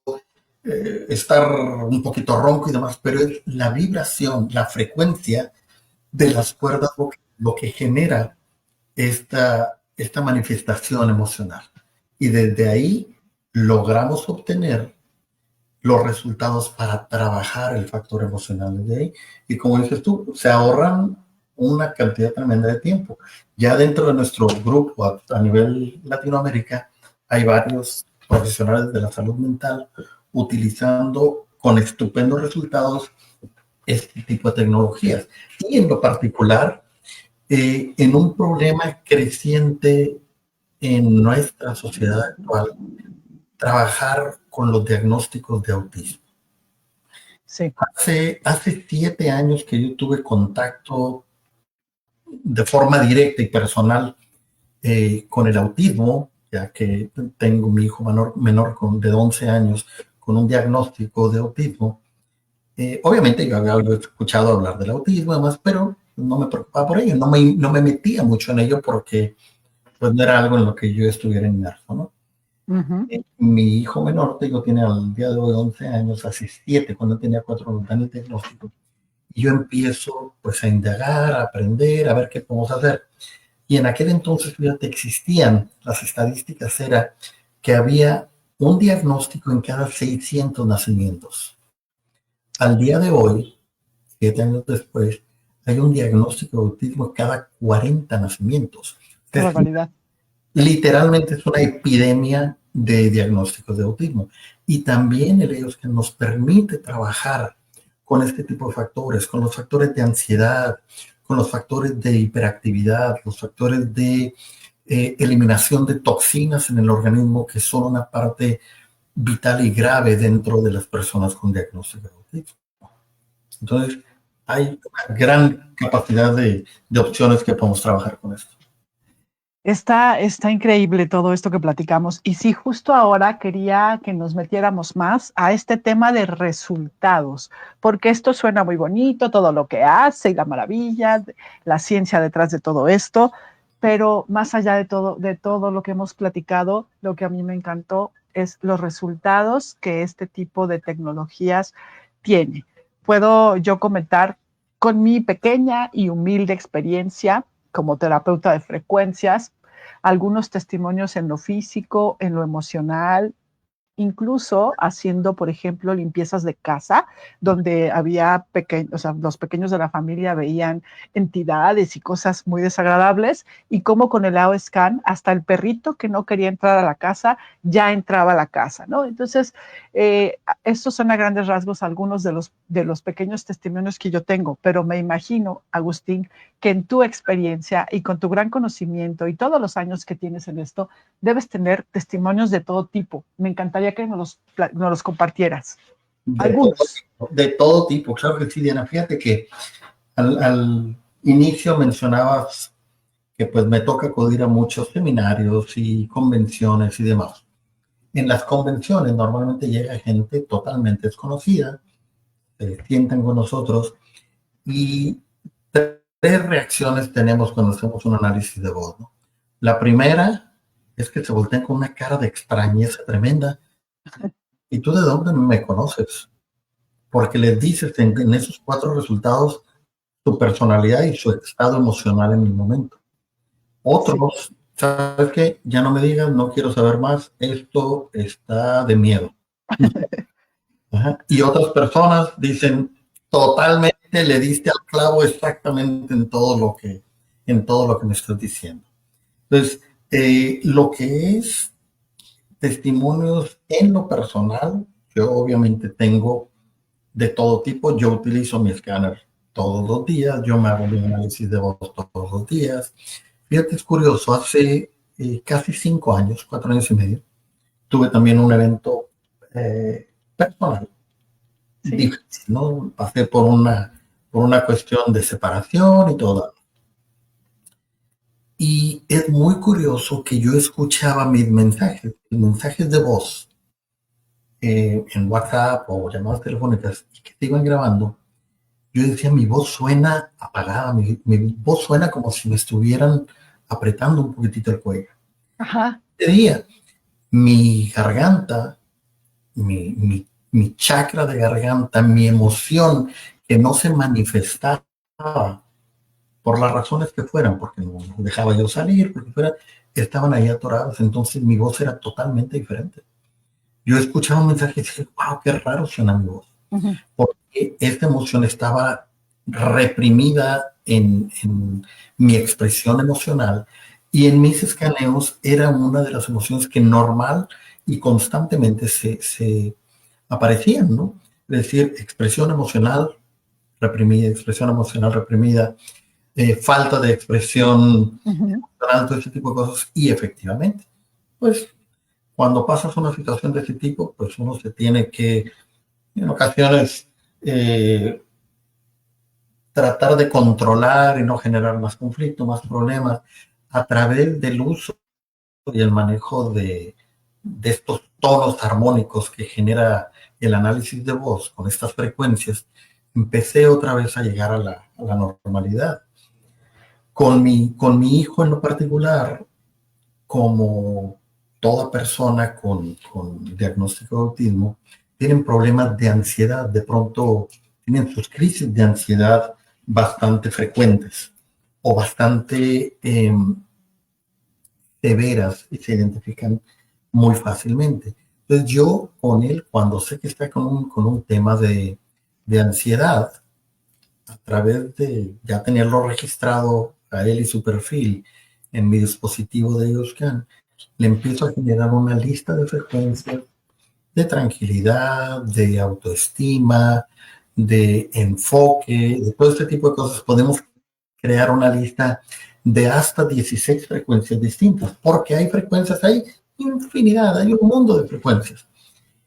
Speaker 4: estar un poquito ronco y demás, pero es la vibración, la frecuencia de las cuerdas vocales lo que genera esta manifestación emocional. Y desde ahí logramos obtener los resultados para trabajar el factor emocional desde ahí. Y como dices tú, se ahorran una cantidad tremenda de tiempo. Ya dentro de nuestro grupo a nivel Latinoamérica hay varios profesionales de la salud mental utilizando con estupendos resultados este tipo de tecnologías. Y en lo particular, en un problema creciente en nuestra sociedad actual, trabajar con los diagnósticos de autismo.
Speaker 3: Sí.
Speaker 4: Hace 7 años que yo tuve contacto de forma directa y personal con el autismo, ya que tengo mi hijo menor de 11 años con un diagnóstico de autismo. Obviamente yo había escuchado hablar del autismo y demás, pero no me preocupaba por ello, no me metía mucho en ello porque pues no era algo en lo que yo estuviera inmerso, ¿no? Mi hijo menor, tiene al día de hoy 11 años, hace 7, cuando tenía 4 años el diagnóstico. Y yo empiezo pues a indagar, a aprender, a ver qué podemos hacer. Y en aquel entonces, fíjate, existían, las estadísticas era que había un diagnóstico en cada 600 nacimientos. Al día de hoy, 7 años después, hay un diagnóstico de autismo cada 40 nacimientos.
Speaker 3: Qué barbaridad.
Speaker 4: Literalmente es una epidemia de diagnósticos de autismo. Y también el hecho es que nos permite trabajar con este tipo de factores, con los factores de ansiedad, con los factores de hiperactividad, los factores de eliminación de toxinas en el organismo, que son una parte vital y grave dentro de las personas con diagnóstico de autismo. Entonces, hay una gran capacidad de opciones que podemos trabajar con esto.
Speaker 3: Está increíble todo esto que platicamos. Y sí, justo ahora quería que nos metiéramos más a este tema de resultados, porque esto suena muy bonito, todo lo que hace y la maravilla, la ciencia detrás de todo esto, pero más allá de todo lo que hemos platicado, lo que a mí me encantó es los resultados que este tipo de tecnologías tiene. Puedo yo comentar con mi pequeña y humilde experiencia como terapeuta de frecuencias, algunos testimonios en lo físico, en lo emocional, incluso haciendo, por ejemplo, limpiezas de casa, donde había los pequeños de la familia veían entidades y cosas muy desagradables, y como con el AOScan, hasta el perrito que no quería entrar a la casa, ya entraba a la casa, ¿no? Entonces, estos son a grandes rasgos algunos de los pequeños testimonios que yo tengo, pero me imagino, Agustín, que en tu experiencia y con tu gran conocimiento y todos los años que tienes en esto, debes tener testimonios de todo tipo. Me encantaría que nos los compartieras. Algunos.
Speaker 4: De todo tipo, claro que sí, Diana. Fíjate que al inicio mencionabas que pues me toca acudir a muchos seminarios y convenciones y demás. En las convenciones normalmente llega gente totalmente desconocida, se sientan con nosotros y tres reacciones tenemos cuando hacemos un análisis de voz, ¿no? La primera es que se voltean con una cara de extrañeza tremenda. ¿Y tú de dónde me conoces? Porque les dices en esos cuatro resultados su personalidad y su estado emocional en el momento.
Speaker 3: Sí.
Speaker 4: Otros, ¿sabes qué? Ya no me digas, no quiero saber más, esto está de miedo. Ajá. Y otras personas dicen, totalmente le diste al clavo exactamente en todo lo que me estás diciendo. Entonces, lo que es testimonios en lo personal, yo obviamente tengo de todo tipo. Yo utilizo mi escáner todos los días, yo me hago mi análisis de voz todos los días. Fíjate, es curioso, hace casi 5 años, 4 años y medio, tuve también un evento personal
Speaker 3: Sí.
Speaker 4: difícil, ¿no? Pasé por una cuestión de separación y todo. Y es muy curioso que yo escuchaba mis mensajes de voz en WhatsApp o llamadas telefónicas y que se iban grabando. Yo decía, mi voz suena apagada, mi voz suena como si me estuvieran apretando un poquitito el cuello.
Speaker 3: Ajá.
Speaker 4: Ese día, mi garganta, mi chakra de garganta, mi emoción que no se manifestaba por las razones que fueran, porque no dejaba yo salir, porque fuera, estaban ahí atoradas, entonces mi voz era totalmente diferente. Yo escuchaba un mensaje y dije, wow, qué raro suena mi voz,
Speaker 3: Ujú.
Speaker 4: porque esta emoción estaba reprimida en mi expresión emocional y en mis escaneos era una de las emociones que normal y constantemente se aparecían, ¿no? Es decir, expresión emocional reprimida, falta de expresión
Speaker 3: Ujú.
Speaker 4: emocional, todo ese tipo de cosas. Y efectivamente, pues cuando pasas una situación de ese tipo, pues uno se tiene que, en ocasiones, eh, tratar de controlar y no generar más conflicto, más problemas, a través del uso y el manejo de estos tonos armónicos que genera el análisis de voz con estas frecuencias. Empecé otra vez a llegar a la normalidad. Con mi hijo en lo particular, como toda persona con diagnóstico de autismo, tienen problemas de ansiedad, de pronto tienen sus crisis de ansiedad bastante frecuentes o bastante severas y se identifican muy fácilmente. Entonces yo con él, cuando sé que está con un tema de ansiedad, a través de ya tenerlo registrado a él y su perfil en mi dispositivo de IOSCAN, le empiezo a generar una lista de frecuencias de tranquilidad, de autoestima, de enfoque, de todo este tipo de cosas. Podemos crear una lista de hasta 16 frecuencias distintas, porque hay frecuencias, hay infinidad, hay un mundo de frecuencias,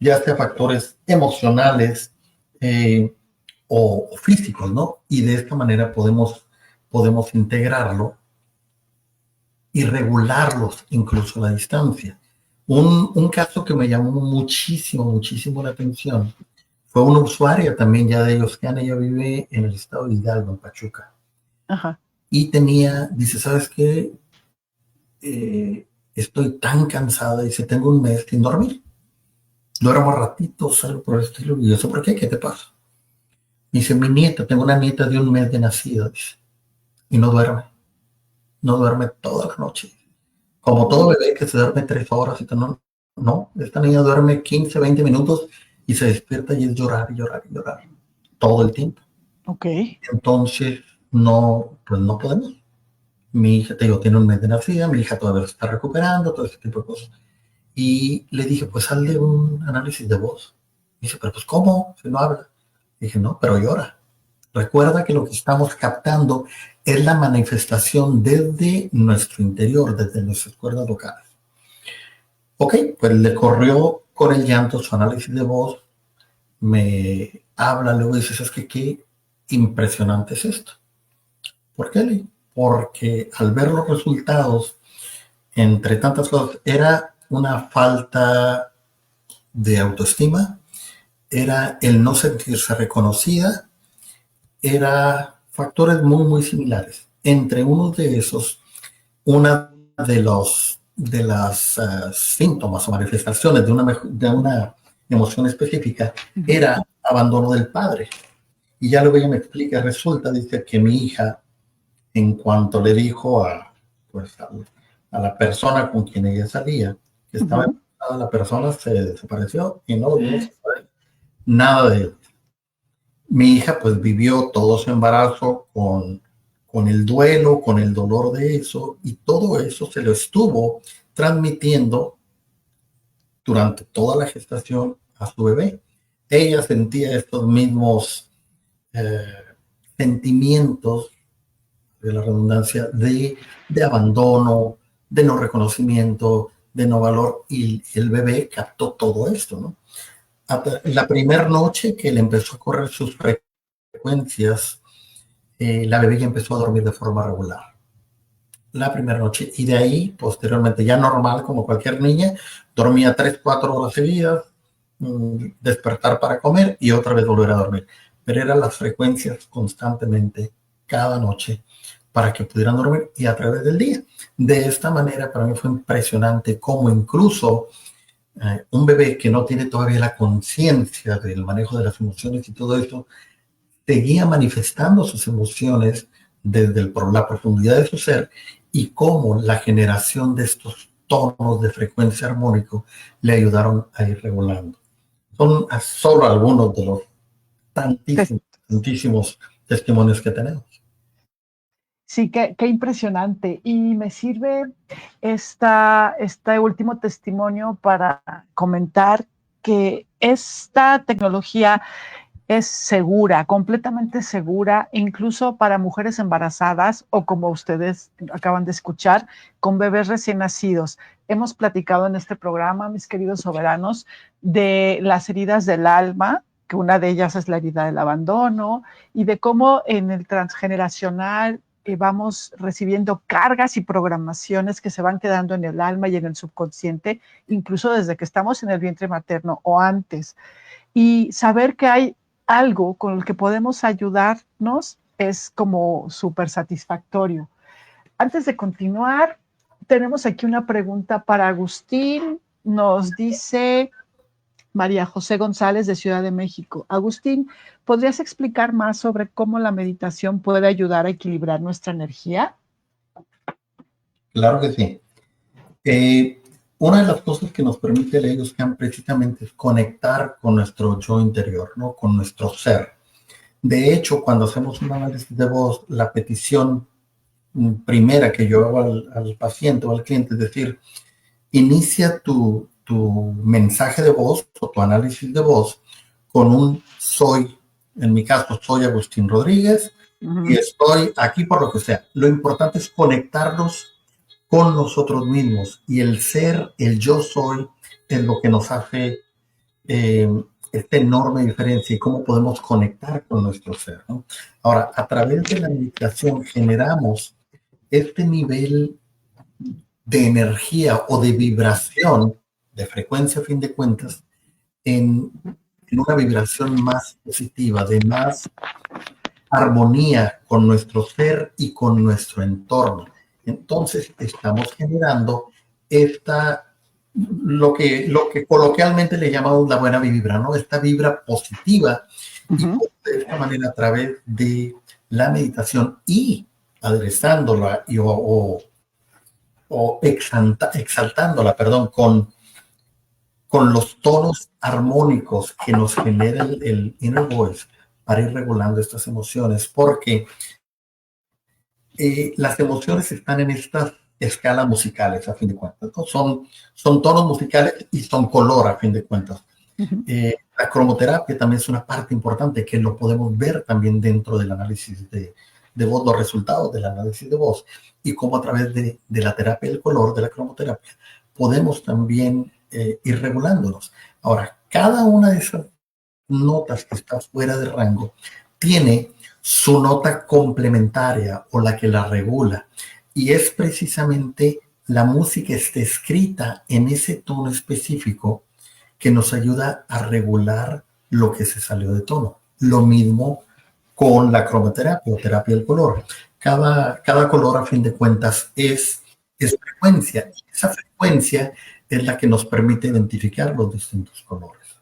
Speaker 4: ya sea factores emocionales o físicos, ¿no? Y de esta manera podemos integrarlo y regularlos incluso a la distancia. Un caso que me llamó muchísimo la atención fue una usuaria también ya de Ioscan, ella vive en el estado de Hidalgo, en Pachuca,
Speaker 3: Ajá.
Speaker 4: y dice, ¿sabes qué? Estoy tan cansada, dice, tengo un mes sin dormir, duermo ratitos, algo por el estilo, y yo sé por qué, ¿qué te pasa? Dice, mi nieta, tengo una nieta de un mes de nacida, dice, y no duerme toda la noche. Como todo bebé que se duerme 3 horas, y no, no, esta niña duerme 15, 20 minutos y se despierta y es llorar, llorar, llorar, todo el tiempo.
Speaker 3: Ok.
Speaker 4: Entonces, no, pues no podemos. Mi hija, te digo, tiene un mes de nacida, mi hija todavía se está recuperando, todo ese tipo de cosas. Y le dije, pues hazle un análisis de voz. Dice, pero pues ¿cómo? Si no habla. Dije, no, pero llora. Recuerda que lo que estamos captando es la manifestación desde nuestro interior, desde nuestras cuerdas vocales. Ok, pues le corrió con el llanto su análisis de voz, me habla, luego dices, es que qué impresionante es esto. ¿Por qué, Lee? Porque al ver los resultados, entre tantas cosas, era una falta de autoestima, era el no sentirse reconocida, era factores muy, muy similares. Entre uno de esos, una de las síntomas o manifestaciones de una emoción específica era abandono del padre. Y ya luego ella me explica, resulta, dice que mi hija, en cuanto le dijo pues, a la persona con quien ella salía, que estaba embarazada, la persona se desapareció y no volvimos a saber nada de él. Mi hija pues vivió todo su embarazo con el duelo, con el dolor de eso, y todo eso se lo estuvo transmitiendo durante toda la gestación a su bebé. Ella sentía estos mismos sentimientos, de la redundancia, de abandono, de no reconocimiento, de no valor, y el bebé captó todo esto, ¿no? La primera noche que le empezó a correr sus frecuencias, la bebé ya empezó a dormir de forma regular. La primera noche, y de ahí, posteriormente, ya normal, como cualquier niña, dormía 3-4 horas seguidas, despertar para comer y otra vez volver a dormir. Pero eran las frecuencias constantemente, cada noche, para que pudieran dormir y a través del día. De esta manera, para mí fue impresionante cómo incluso un bebé que no tiene todavía la conciencia del manejo de las emociones y todo esto, seguía manifestando sus emociones desde la profundidad de su ser, y cómo la generación de estos tonos de frecuencia armónico le ayudaron a ir regulando. Son solo algunos de los tantísimos testimonios que tenemos.
Speaker 3: Sí, qué impresionante. Y me sirve este último testimonio para comentar que esta tecnología es segura, completamente segura, incluso para mujeres embarazadas o, como ustedes acaban de escuchar, con bebés recién nacidos. Hemos platicado en este programa, mis queridos soberanos, de las heridas del alma, que una de ellas es la herida del abandono, y de cómo en el transgeneracional vamos recibiendo cargas y programaciones que se van quedando en el alma y en el subconsciente, incluso desde que estamos en el vientre materno o antes. Y saber que hay algo con el que podemos ayudarnos es como súper satisfactorio. Antes de continuar, tenemos aquí una pregunta para Agustín. Nos dice María José González de Ciudad de México. Agustín, ¿podrías explicar más sobre cómo la meditación puede ayudar a equilibrar nuestra energía?
Speaker 4: Claro que sí. Una de las cosas que nos permite el ego scan precisamente es conectar con nuestro yo interior, ¿no? Con nuestro ser. De hecho, cuando hacemos un análisis de voz, la petición primera que yo hago al paciente o al cliente es decir, inicia tu mensaje de voz o tu análisis de voz con un soy. En mi caso, soy Agustín Rodríguez y estoy aquí por lo que sea. Lo importante es conectarnos con nosotros mismos, y el ser, el yo soy, es lo que nos hace esta enorme diferencia y cómo podemos conectar con nuestro ser, ¿no? Ahora, a través de la meditación generamos este nivel de energía o de vibración, de frecuencia a fin de cuentas, en una vibración más positiva, de más armonía con nuestro ser y con nuestro entorno. Entonces estamos generando lo que coloquialmente le llamamos la buena vibra, ¿no? Esta vibra positiva. Y de esta manera, a través de la meditación y aderezándola o exaltándola, perdón, con los tonos armónicos que nos genera el inner voice, para ir regulando estas emociones, porque las emociones están en estas escalas musicales, a fin de cuentas, ¿no? Son tonos musicales y son color, a fin de cuentas. La cromoterapia también es una parte importante que lo podemos ver también dentro del análisis de voz, los resultados del análisis de voz, y cómo a través de la terapia del color, de la cromoterapia, podemos también ir regulándonos. Ahora, cada una de esas notas que está fuera de rango, tiene su nota complementaria o la que la regula. Y es precisamente la música está escrita en ese tono específico que nos ayuda a regular lo que se salió de tono. Lo mismo con la cromoterapia o terapia del color. Cada color, a fin de cuentas, es frecuencia. Esa frecuencia es la que nos permite identificar los distintos colores.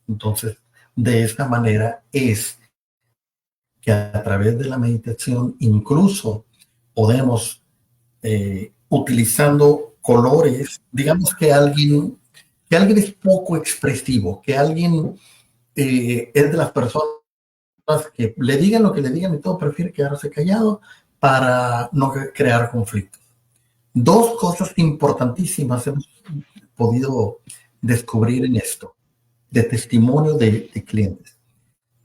Speaker 4: Entonces, de esta manera es que a través de la meditación incluso podemos, utilizando colores, digamos que alguien es poco expresivo, que alguien es de las personas que le digan lo que le digan y todo, prefiere quedarse callado para no crear conflictos. Dos cosas importantísimas hemos podido descubrir en esto, de testimonio de clientes.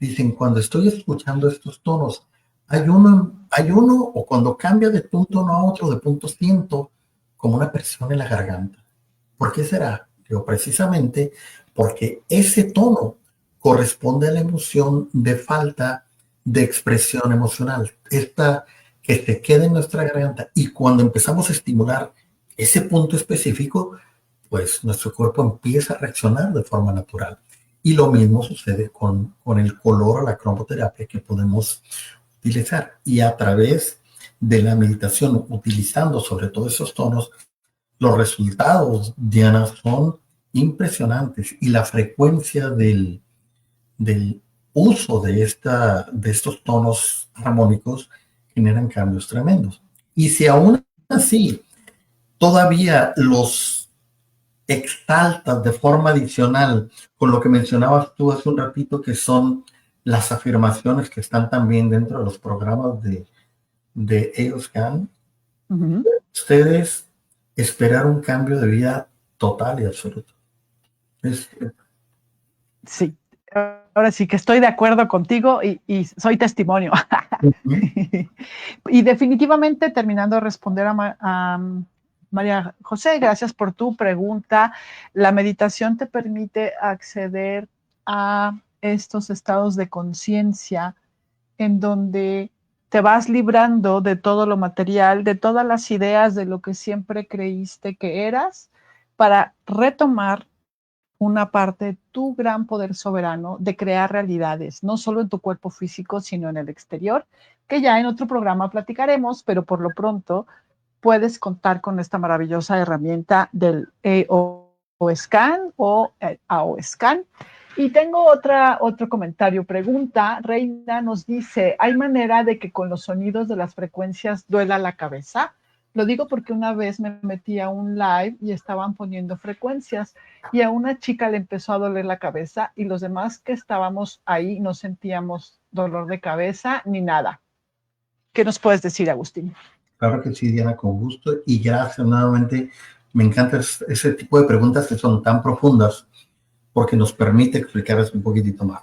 Speaker 4: Dicen, cuando estoy escuchando estos tonos, hay uno, o cuando cambia de un tono a otro, de punto, siento como una presión en la garganta. ¿Por qué será? Digo, precisamente porque ese tono corresponde a la emoción de falta de expresión emocional. Esta que se queda en nuestra garganta, y cuando empezamos a estimular ese punto específico, pues nuestro cuerpo empieza a reaccionar de forma natural. Y lo mismo sucede con el color o la cromoterapia que podemos utilizar. Y a través de la meditación, utilizando sobre todo esos tonos, los resultados, Diana, son impresionantes. Y la frecuencia del uso de estos tonos armónicos generan cambios tremendos. Y si aún así todavía los exaltas de forma adicional con lo que mencionabas tú hace un ratito, que son las afirmaciones que están también dentro de los programas de EOScan, ustedes esperar un cambio de vida total y absoluto.
Speaker 3: Sí, ahora sí que estoy de acuerdo contigo y soy testimonio. Y definitivamente, terminando de responder a María José, gracias por tu pregunta. La meditación te permite acceder a estos estados de conciencia en donde te vas librando de todo lo material, de todas las ideas de lo que siempre creíste que eras, para retomar una parte de tu gran poder soberano de crear realidades, no solo en tu cuerpo físico, sino en el exterior, que ya en otro programa platicaremos, pero por lo pronto puedes contar con esta maravillosa herramienta del EOScan o AOScan. Y tengo otro comentario, pregunta. Reina nos dice, ¿hay manera de que con los sonidos de las frecuencias duela la cabeza? Lo digo porque una vez me metí a un live y estaban poniendo frecuencias y a una chica le empezó a doler la cabeza y los demás que estábamos ahí no sentíamos dolor de cabeza ni nada. ¿Qué nos puedes decir, Agustín?
Speaker 4: Claro que sí, Diana, con gusto. Y gracias nuevamente. Me encanta ese tipo de preguntas que son tan profundas porque nos permite explicarles un poquitito más.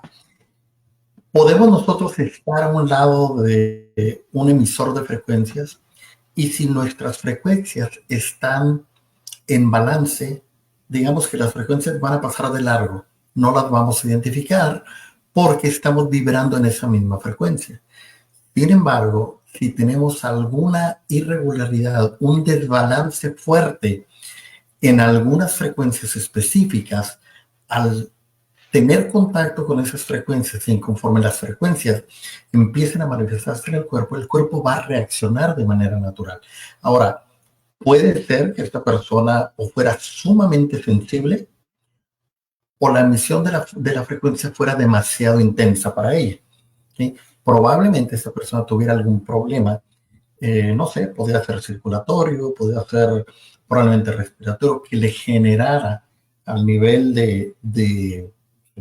Speaker 4: Podemos nosotros estar a un lado de un emisor de frecuencias y si nuestras frecuencias están en balance, digamos que las frecuencias van a pasar de largo. No las vamos a identificar porque estamos vibrando en esa misma frecuencia. Sin embargo, si tenemos alguna irregularidad, un desbalance fuerte en algunas frecuencias específicas, al tener contacto con esas frecuencias y conforme las frecuencias empiecen a manifestarse en el cuerpo va a reaccionar de manera natural. Ahora, puede ser que esta persona o fuera sumamente sensible o la emisión de la frecuencia fuera demasiado intensa para ella, ¿sí? Probablemente esta persona tuviera algún problema, no sé, podría ser circulatorio, podría ser probablemente respiratorio, que le generara al nivel de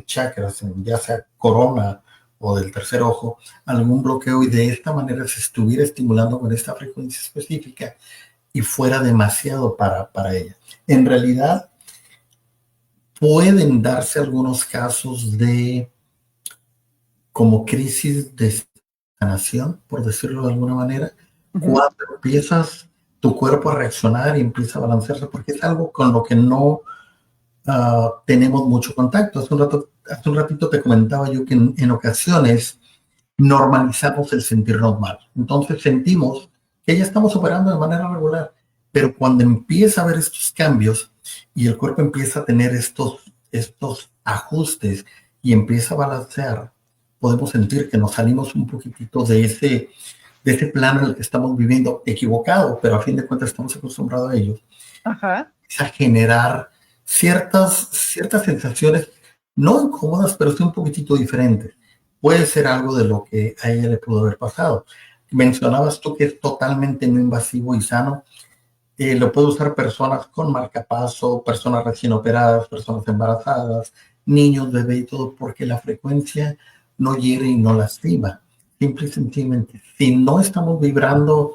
Speaker 4: chakras, ya sea corona o del tercer ojo, algún bloqueo y de esta manera se estuviera estimulando con esta frecuencia específica y fuera demasiado para ella. En realidad, pueden darse algunos casos de como crisis de sanación, por decirlo de alguna manera, cuando empiezas tu cuerpo a reaccionar y empieza a balancearse, porque es algo con lo que no tenemos mucho contacto. Hace un rato hace un ratito te comentaba yo que en ocasiones normalizamos el sentirnos mal. Entonces sentimos que ya estamos operando de manera regular, pero cuando empieza a haber estos cambios y el cuerpo empieza a tener estos ajustes y empieza a balancear, podemos sentir que nos salimos un poquitito de ese plano en el que estamos viviendo equivocado, pero a fin de cuentas estamos acostumbrados a ello.
Speaker 3: Ajá.
Speaker 4: A generar ciertas sensaciones no incómodas, pero sí un poquitito diferentes. Puede ser algo de lo que a ella le pudo haber pasado. Mencionabas tú que es totalmente no invasivo y sano. Lo puede usar personas con marcapaso, personas recién operadas, personas embarazadas, niños, bebé y todo, porque la frecuencia no hiere y no lastima. Simple y sencillamente, si no estamos vibrando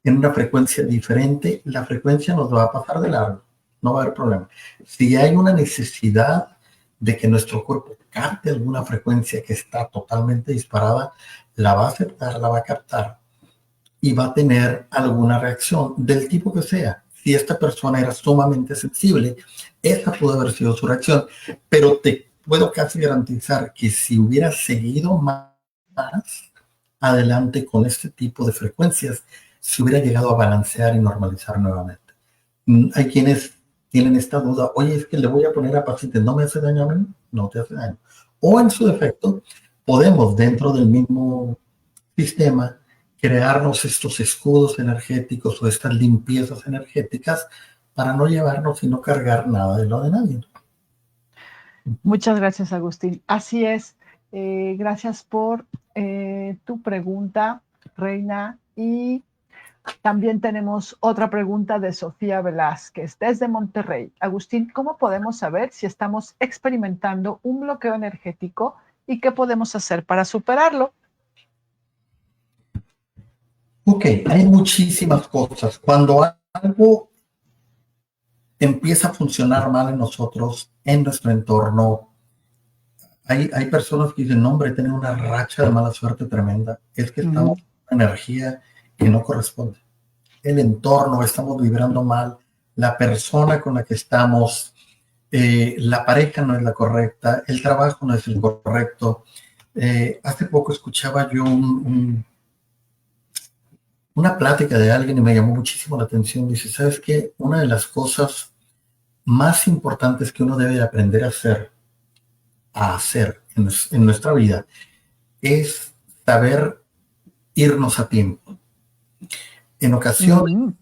Speaker 4: en una frecuencia diferente, la frecuencia nos va a pasar de largo, no va a haber problema. Si hay una necesidad de que nuestro cuerpo capte alguna frecuencia que está totalmente disparada, la va a aceptar, la va a captar y va a tener alguna reacción del tipo que sea. Si esta persona era sumamente sensible, esa pudo haber sido su reacción, pero te puedo casi garantizar que si hubiera seguido más adelante con este tipo de frecuencias, se hubiera llegado a balancear y normalizar nuevamente. Hay quienes tienen esta duda, oye, es que le voy a poner a pacientes, ¿no me hace daño a mí? No te hace daño. O en su defecto, podemos dentro del mismo sistema crearnos estos escudos energéticos o estas limpiezas energéticas para no llevarnos y no cargar nada de lo de nadie.
Speaker 3: Muchas gracias, Agustín. Así es. Gracias por tu pregunta, Reina. Y también tenemos otra pregunta de Sofía Velázquez desde Monterrey. Agustín, ¿cómo podemos saber si estamos experimentando un bloqueo energético y qué podemos hacer para superarlo?
Speaker 4: Ok, hay muchísimas cosas. Cuando algo empieza a funcionar mal en nosotros, en nuestro entorno, hay personas que dicen, no, hombre, tienen una racha de mala suerte tremenda. Es que estamos en una energía que no corresponde. El entorno, estamos vibrando mal, la persona con la que estamos, la pareja no es la correcta, el trabajo no es el correcto. Hace poco escuchaba yo una plática de alguien y me llamó muchísimo la atención. Dice, ¿sabes qué? Una de las cosas más importantes que uno debe aprender a hacer en nuestra vida es saber irnos a tiempo. En ocasiones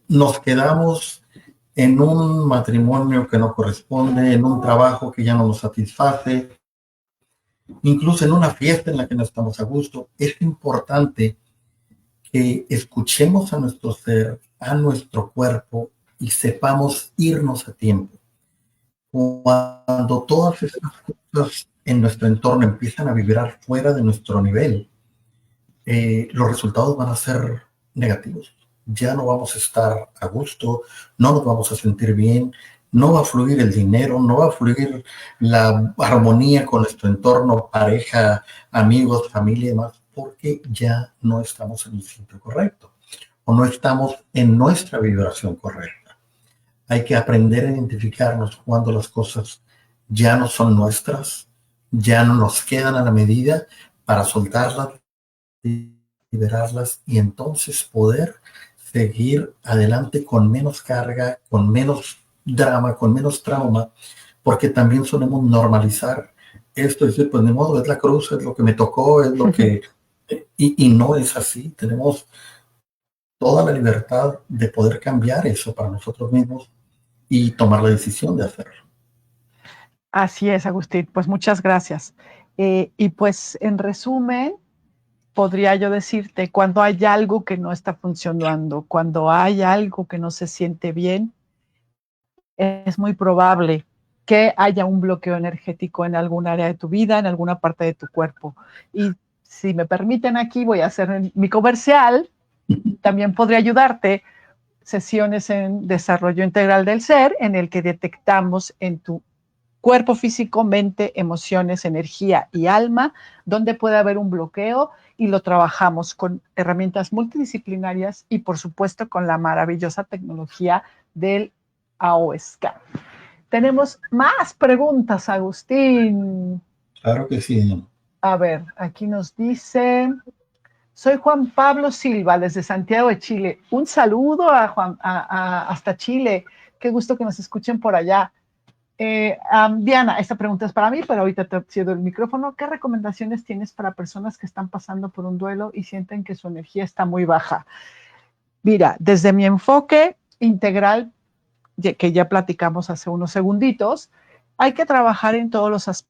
Speaker 4: nos quedamos en un matrimonio que no corresponde, en un trabajo que ya no nos satisface, incluso en una fiesta en la que no estamos a gusto. Es importante que escuchemos a nuestro ser, a nuestro cuerpo y sepamos irnos a tiempo. Cuando todas estas cosas en nuestro entorno empiezan a vibrar fuera de nuestro nivel, los resultados van a ser negativos. Ya no vamos a estar a gusto, no nos vamos a sentir bien, no va a fluir el dinero, no va a fluir la armonía con nuestro entorno, pareja, amigos, familia y demás, porque ya no estamos en el sitio correcto o no estamos en nuestra vibración correcta. Hay que aprender a identificarnos cuando las cosas ya no son nuestras, ya no nos quedan a la medida para soltarlas, liberarlas y entonces poder seguir adelante con menos carga, con menos drama, con menos trauma, porque también solemos normalizar esto, es decir, pues de modo, es la cruz, es lo que me tocó, es lo que... Y no es así, tenemos toda la libertad de poder cambiar eso para nosotros mismos y tomar la decisión de hacerlo.
Speaker 3: Así es, Agustín, pues muchas gracias. Y pues en resumen, podría yo decirte, cuando hay algo que no está funcionando, cuando hay algo que no se siente bien, es muy probable que haya un bloqueo energético en algún área de tu vida, en alguna parte de tu cuerpo. Y si me permiten aquí, voy a hacer mi comercial. También podría ayudarte sesiones en desarrollo integral del ser, en el que detectamos en tu cuerpo físico, mente, emociones, energía y alma, donde puede haber un bloqueo y lo trabajamos con herramientas multidisciplinarias y por supuesto con la maravillosa tecnología del AOScan. Tenemos más preguntas, Agustín.
Speaker 4: Claro que sí.
Speaker 3: A ver, aquí nos dice, soy Juan Pablo Silva, desde Santiago de Chile. Un saludo hasta Chile. Qué gusto que nos escuchen por allá. Diana, esta pregunta es para mí, pero ahorita te cedo el micrófono. ¿Qué recomendaciones tienes para personas que están pasando por un duelo y sienten que su energía está muy baja? Mira, desde mi enfoque integral, que ya platicamos hace unos segunditos, hay que trabajar en todos los aspectos,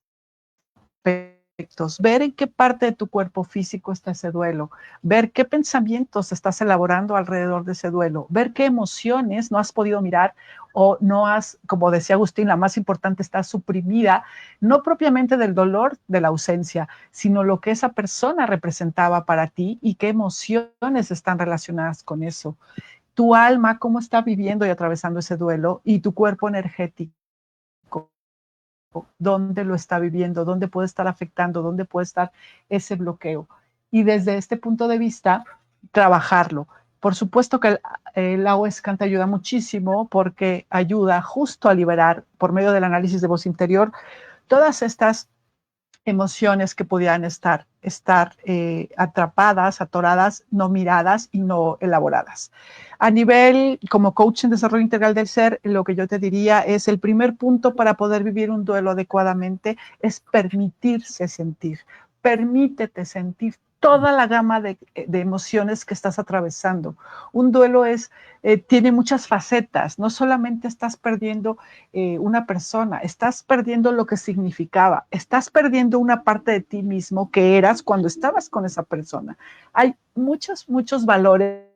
Speaker 3: ver en qué parte de tu cuerpo físico está ese duelo, ver qué pensamientos estás elaborando alrededor de ese duelo, ver qué emociones no has podido mirar o no has, como decía Agustín, la más importante está suprimida, no propiamente del dolor de la ausencia, sino lo que esa persona representaba para ti y qué emociones están relacionadas con eso. Tu alma, cómo está viviendo y atravesando ese duelo, y tu cuerpo energético, dónde lo está viviendo, dónde puede estar afectando, dónde puede estar ese bloqueo. Y desde este punto de vista, trabajarlo. Por supuesto que el AOSCAN te ayuda muchísimo porque ayuda justo a liberar, por medio del análisis de voz interior, todas estas emociones que pudieran estar atrapadas, atoradas, no miradas y no elaboradas. A nivel, como coach en desarrollo integral del ser, lo que yo te diría es el primer punto para poder vivir un duelo adecuadamente es permitirse sentir. Permítete sentir toda la gama de emociones que estás atravesando. Un duelo tiene muchas facetas, no solamente estás perdiendo una persona, estás perdiendo lo que significaba, estás perdiendo una parte de ti mismo que eras cuando estabas con esa persona. Hay muchos valores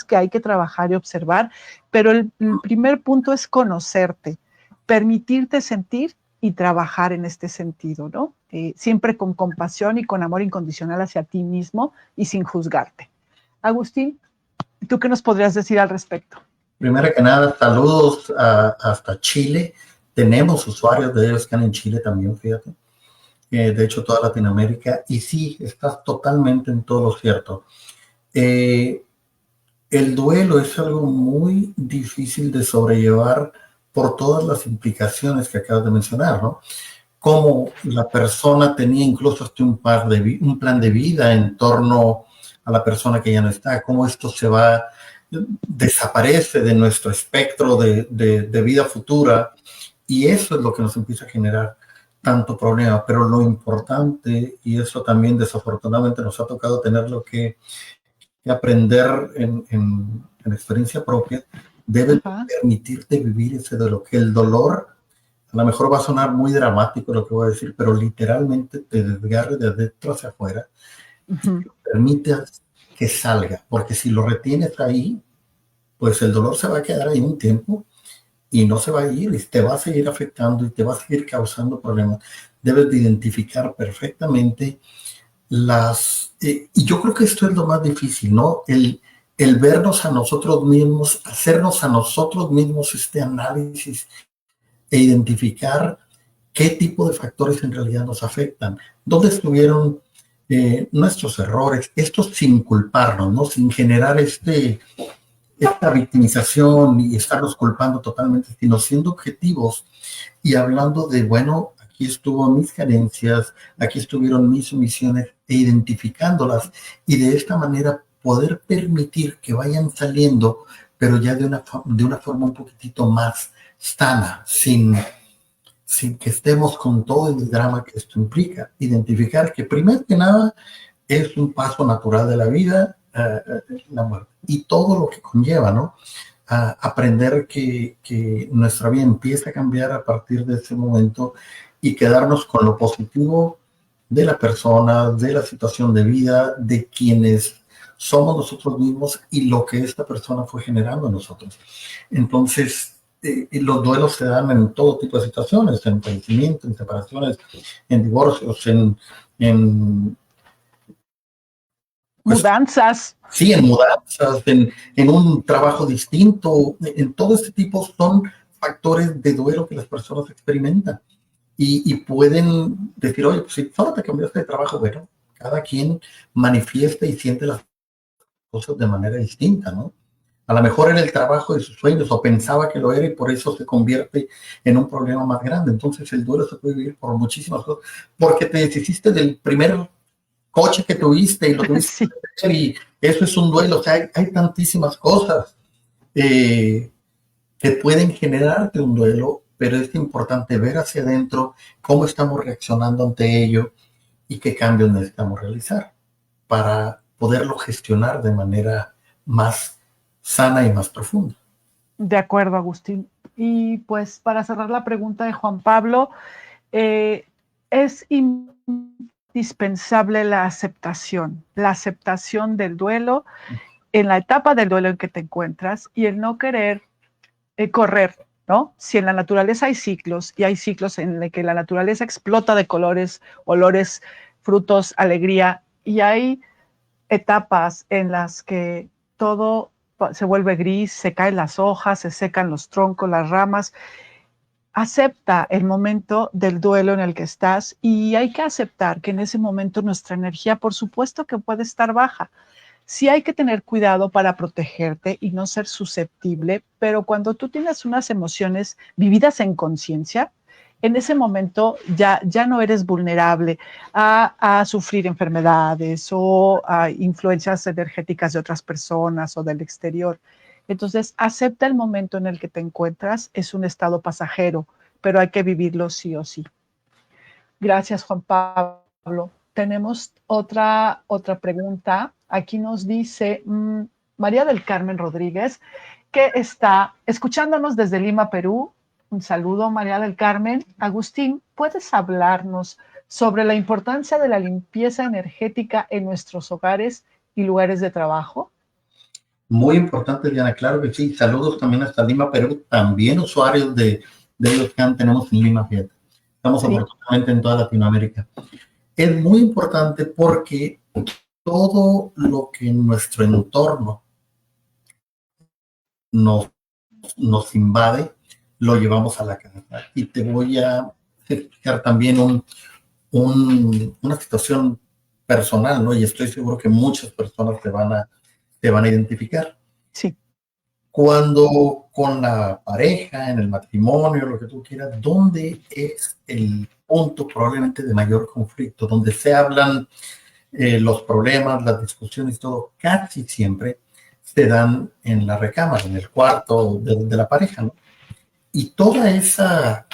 Speaker 3: que hay que trabajar y observar, pero el primer punto es conocerte, permitirte sentir y trabajar en este sentido, ¿no? Siempre con compasión y con amor incondicional hacia ti mismo y sin juzgarte. Agustín, ¿tú qué nos podrías decir al respecto?
Speaker 4: Primero que nada, saludos hasta Chile. Tenemos usuarios de ellos que están en Chile también, fíjate. De hecho, toda Latinoamérica. Y sí, estás totalmente en todo lo cierto. El duelo es algo muy difícil de sobrellevar por todas las implicaciones que acabas de mencionar, ¿no? Cómo la persona tenía incluso hasta un plan de vida en torno a la persona que ya no está, cómo esto desaparece de nuestro espectro de vida futura, y eso es lo que nos empieza a generar tanto problema. Pero lo importante, y eso también desafortunadamente nos ha tocado tenerlo que aprender en experiencia propia, debes permitirte vivir ese dolor, que el dolor, a lo mejor va a sonar muy dramático lo que voy a decir, pero literalmente te desgarre de adentro hacia afuera y te permites que salga, porque si lo retienes ahí, pues el dolor se va a quedar ahí un tiempo y no se va a ir, y te va a seguir afectando y te va a seguir causando problemas. Debes de identificar perfectamente y yo creo que esto es lo más difícil, ¿no? El vernos a nosotros mismos, hacernos a nosotros mismos este análisis e identificar qué tipo de factores en realidad nos afectan, dónde estuvieron nuestros errores, esto sin culparnos, ¿no? Sin generar esta victimización y estarnos culpando totalmente, sino siendo objetivos y hablando de, bueno, aquí estuvo mis carencias, aquí estuvieron mis omisiones, e identificándolas, y de esta manera poder permitir que vayan saliendo, pero ya de una forma un poquitito más sana, sin que estemos con todo el drama que esto implica. Identificar que primero que nada es un paso natural de la vida, la muerte, y todo lo que conlleva, ¿no? Aprender que nuestra vida empieza a cambiar a partir de ese momento y quedarnos con lo positivo de la persona, de la situación de vida, de quienes somos nosotros mismos y lo que esta persona fue generando en nosotros. Entonces, los duelos se dan en todo tipo de situaciones, en fallecimientos, en separaciones, en divorcios, en
Speaker 3: mudanzas.
Speaker 4: Sí, en mudanzas, en un trabajo distinto, en todo este tipo son factores de duelo que las personas experimentan. Y pueden decir, oye, pues si solo te cambiaste de trabajo, bueno, cada quien manifiesta y siente las cosas de manera distinta, ¿no? A lo mejor era el trabajo de sus sueños o pensaba que lo era y por eso se convierte en un problema más grande. Entonces el duelo se puede vivir por muchísimas cosas. Porque te deshiciste del primer coche que tuviste y lo tuviste
Speaker 3: Sí,
Speaker 4: que vender y eso es un duelo. O sea, hay tantísimas cosas que pueden generarte un duelo, pero es importante ver hacia adentro cómo estamos reaccionando ante ello y qué cambios necesitamos realizar para poderlo gestionar de manera más sana y más profunda.
Speaker 3: de acuerdo, Agustín. Y pues para cerrar la pregunta de Juan Pablo, es indispensable la aceptación del duelo en la etapa del duelo en que te encuentras y el no querer correr, ¿no? Si en la naturaleza hay ciclos y hay ciclos en los que la naturaleza explota de colores, olores, frutos, alegría, y hay etapas en las que todo se vuelve gris, se caen las hojas, se secan los troncos, las ramas. Acepta el momento del duelo en el que estás y hay que aceptar que en ese momento nuestra energía, por supuesto que puede estar baja. Sí hay que tener cuidado para protegerte y no ser susceptible, pero cuando tú tienes unas emociones vividas en conciencia, en ese momento ya no eres vulnerable a sufrir enfermedades o a influencias energéticas de otras personas o del exterior. Entonces, acepta el momento en el que te encuentras, es un estado pasajero, pero hay que vivirlo sí o sí. Gracias, Juan Pablo. Tenemos otra pregunta. Aquí nos dice María del Carmen Rodríguez, que está escuchándonos desde Lima, Perú. Un saludo, María del Carmen. Agustín, ¿puedes hablarnos sobre la importancia de la limpieza energética en nuestros hogares y lugares de trabajo?
Speaker 4: Muy importante, Diana, claro que sí. Saludos también hasta Lima, Perú, también usuarios de los que tenemos en Lima, fíjate. Estamos
Speaker 3: Sí.
Speaker 4: afortunadamente en toda Latinoamérica. Es muy importante porque todo lo que en nuestro entorno nos invade, lo llevamos a la casa. Y te voy a explicar también una situación personal, ¿no? Y estoy seguro que muchas personas te van a identificar.
Speaker 3: Sí.
Speaker 4: Cuando con la pareja, en el matrimonio, lo que tú quieras, ¿dónde es el punto probablemente de mayor conflicto? Donde se hablan los problemas, las discusiones, todo, casi siempre se dan en la recámara, en el cuarto de la pareja, ¿no? Y toda esa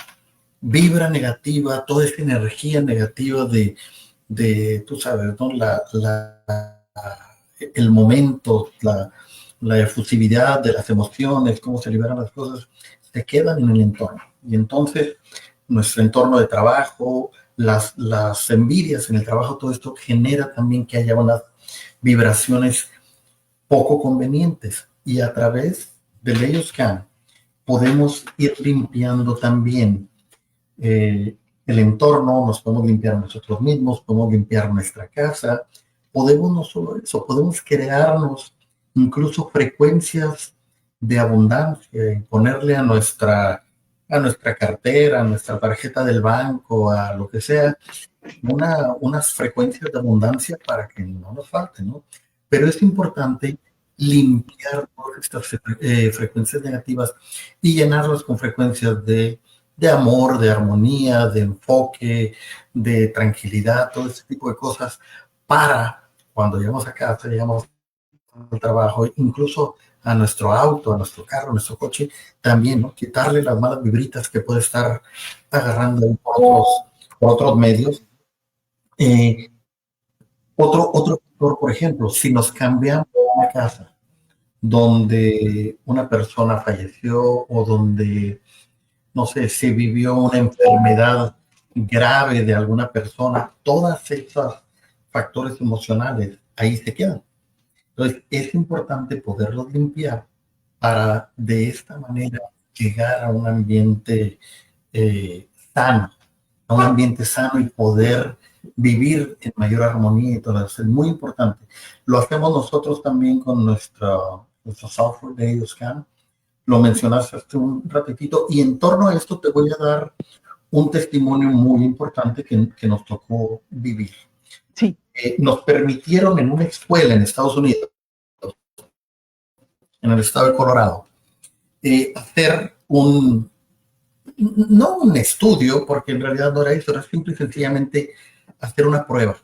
Speaker 4: vibra negativa, toda esa energía negativa tú sabes, ¿no? El momento, la efusividad de las emociones, cómo se liberan las cosas, se quedan en el entorno. Y entonces, nuestro entorno de trabajo, las envidias en el trabajo, todo esto genera también que haya unas vibraciones poco convenientes. Y a través de Leyos Can podemos ir limpiando también el entorno, nos podemos limpiar nosotros mismos, podemos limpiar nuestra casa, podemos no solo eso, podemos crearnos incluso frecuencias de abundancia y ponerle a nuestra cartera, a nuestra tarjeta del banco, a lo que sea, unas frecuencias de abundancia para que no nos falte, ¿no? Pero es importante limpiar todas estas frecuencias negativas y llenarlas con frecuencias de amor, de armonía, de enfoque, de tranquilidad, todo ese tipo de cosas para cuando llegamos a casa, llegamos al trabajo, incluso a nuestro auto, a nuestro carro, a nuestro coche, también, ¿no? Quitarle las malas vibritas que puede estar agarrando por otros medios. Otro factor, por ejemplo, si nos cambiamos de una casa donde una persona falleció o donde, no sé, se vivió una enfermedad grave de alguna persona, todos esos factores emocionales ahí se quedan. Entonces, es importante poderlos limpiar para de esta manera llegar a un ambiente sano, a un ambiente sano y poder vivir en mayor armonía y todo eso. Es muy importante. Lo hacemos nosotros también con nuestro software de EOScan. Lo mencionaste hace un ratitito y en torno a esto te voy a dar un testimonio muy importante que nos tocó vivir.
Speaker 3: Sí.
Speaker 4: Nos permitieron en una escuela en Estados Unidos en el estado de Colorado, hacer no un estudio, porque en realidad no era eso, era simple y sencillamente hacer una prueba.